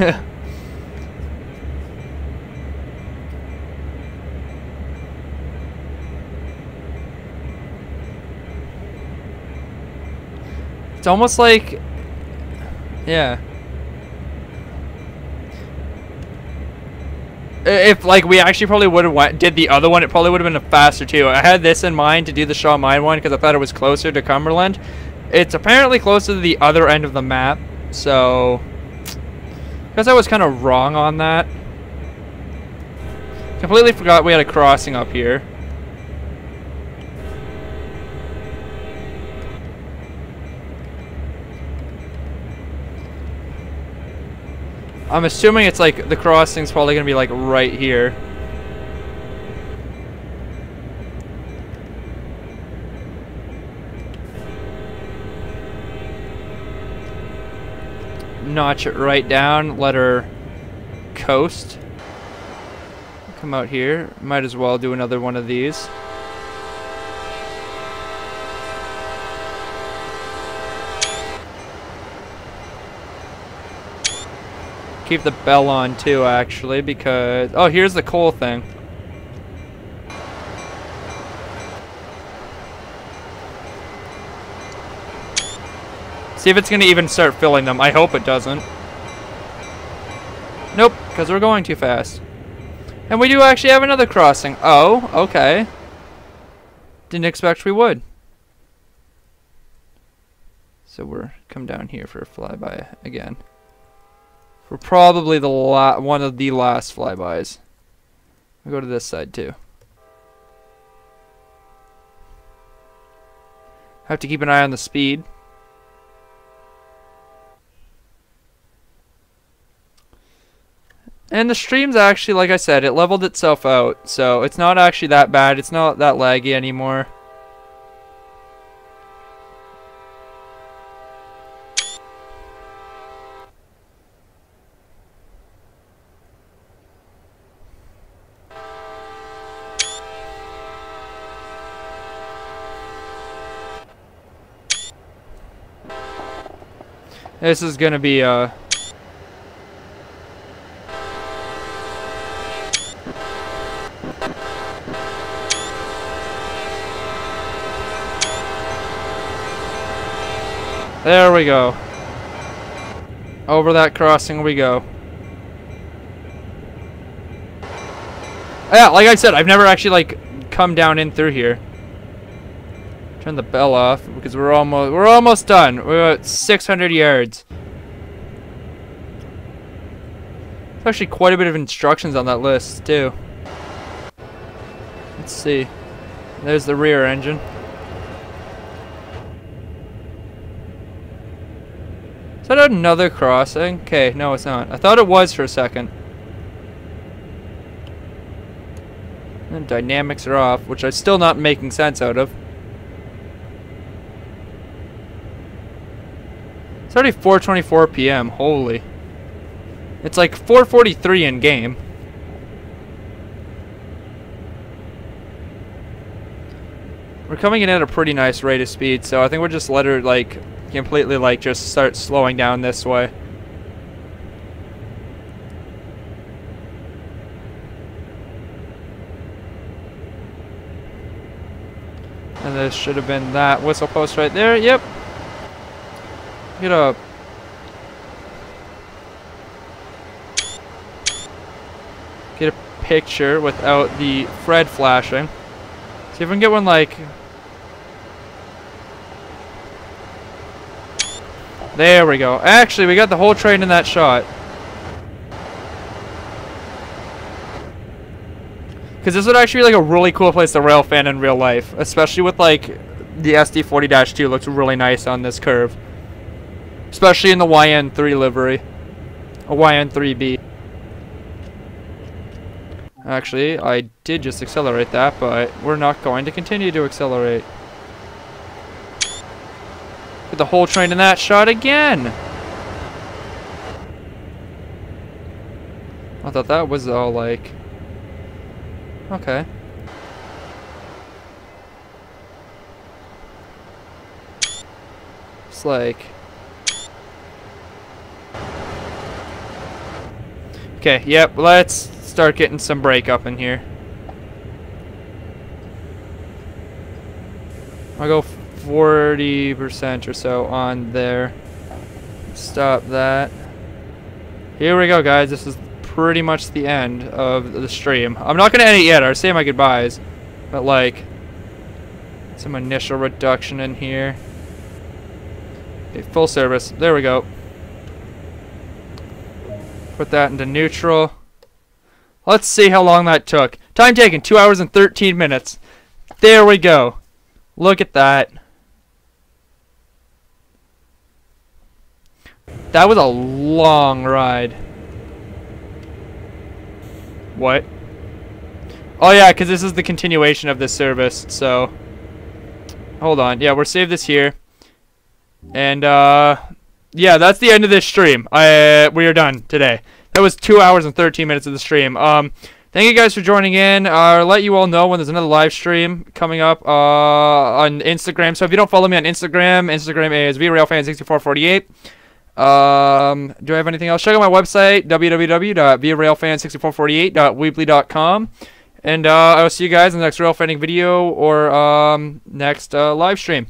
It's almost like, yeah. If like we actually probably would have did the other one, it probably would have been faster too. I had this in mind to do the Shaw Mine one because I thought it was closer to Cumberland. It's apparently closer to the other end of the map, so because I was kind of wrong on that. Completely forgot we had a crossing up here. I'm assuming it's like the crossing's probably gonna be like right here. Notch it right down, let her coast. Come out here. Might as well do another one of these. Keep the bell on too, actually, because oh, here's the coal thing. See if it's gonna even start filling them. I hope it doesn't. Nope, because we're going too fast. And we do actually have another crossing. Oh, okay. Didn't expect we would. So we're come down here for a flyby again. We're probably the one of the last flybys. We'll go to this side too. Have to keep an eye on the speed. And the stream's actually, like I said, it leveled itself out. So it's not actually that bad. It's not that laggy anymore. This is gonna be there we go. Over that crossing we go. Yeah, like I said, I've never actually like come down in through here. Turn the bell off because we're almost done. We're at 600 yards. There's actually quite a bit of instructions on that list too. Let's see. There's the rear engine. Is that another crossing? Okay, no it's not. I thought it was for a second. And dynamics are off, which I'm still not making sense out of. It's already 4:24 p.m. Holy. It's like 4:43 in game. We're coming in at a pretty nice rate of speed, so I think we'll just let her like completely like just start slowing down this way. And this should have been that whistle post right there. Yep. Get a picture without the Fred flashing. See if we can get one like There we go. Actually, we got the whole train in that shot. Because this would actually be like a really cool place to rail fan in real life. Especially with like the SD40-2 looks really nice on this curve. Especially in the YN3 livery. A YN3B. Actually, I did just accelerate that, but we're not going to continue to accelerate. Get the whole train in that shot again! I thought that was all like... Okay. It's like... Okay, yep, let's start getting some brake up in here. I'll go 40% or so on there. Stop that. Here we go, guys. This is pretty much the end of the stream. I'm not going to end it yet. I'll say my goodbyes. But, like, some initial reduction in here. Okay, full service. There we go. Put that into neutral. Let's see how long that took. Time taken, 2 hours and 13 minutes. There we go. Look at that. That was a long ride. What? Oh yeah, because this is the continuation of this service, so... Hold on. Yeah, we're saved this here. And, yeah, that's the end of this stream. We are done today. That was 2 hours and 13 minutes of the stream. Thank you guys for joining in. I'll let you all know when there's another live stream coming up on Instagram. So if you don't follow me on Instagram, Instagram is Railfanning6448. Do I have anything else? Check out my website, www.railfanning6448.weebly.com. And I will see you guys in the next Railfanning video or next live stream.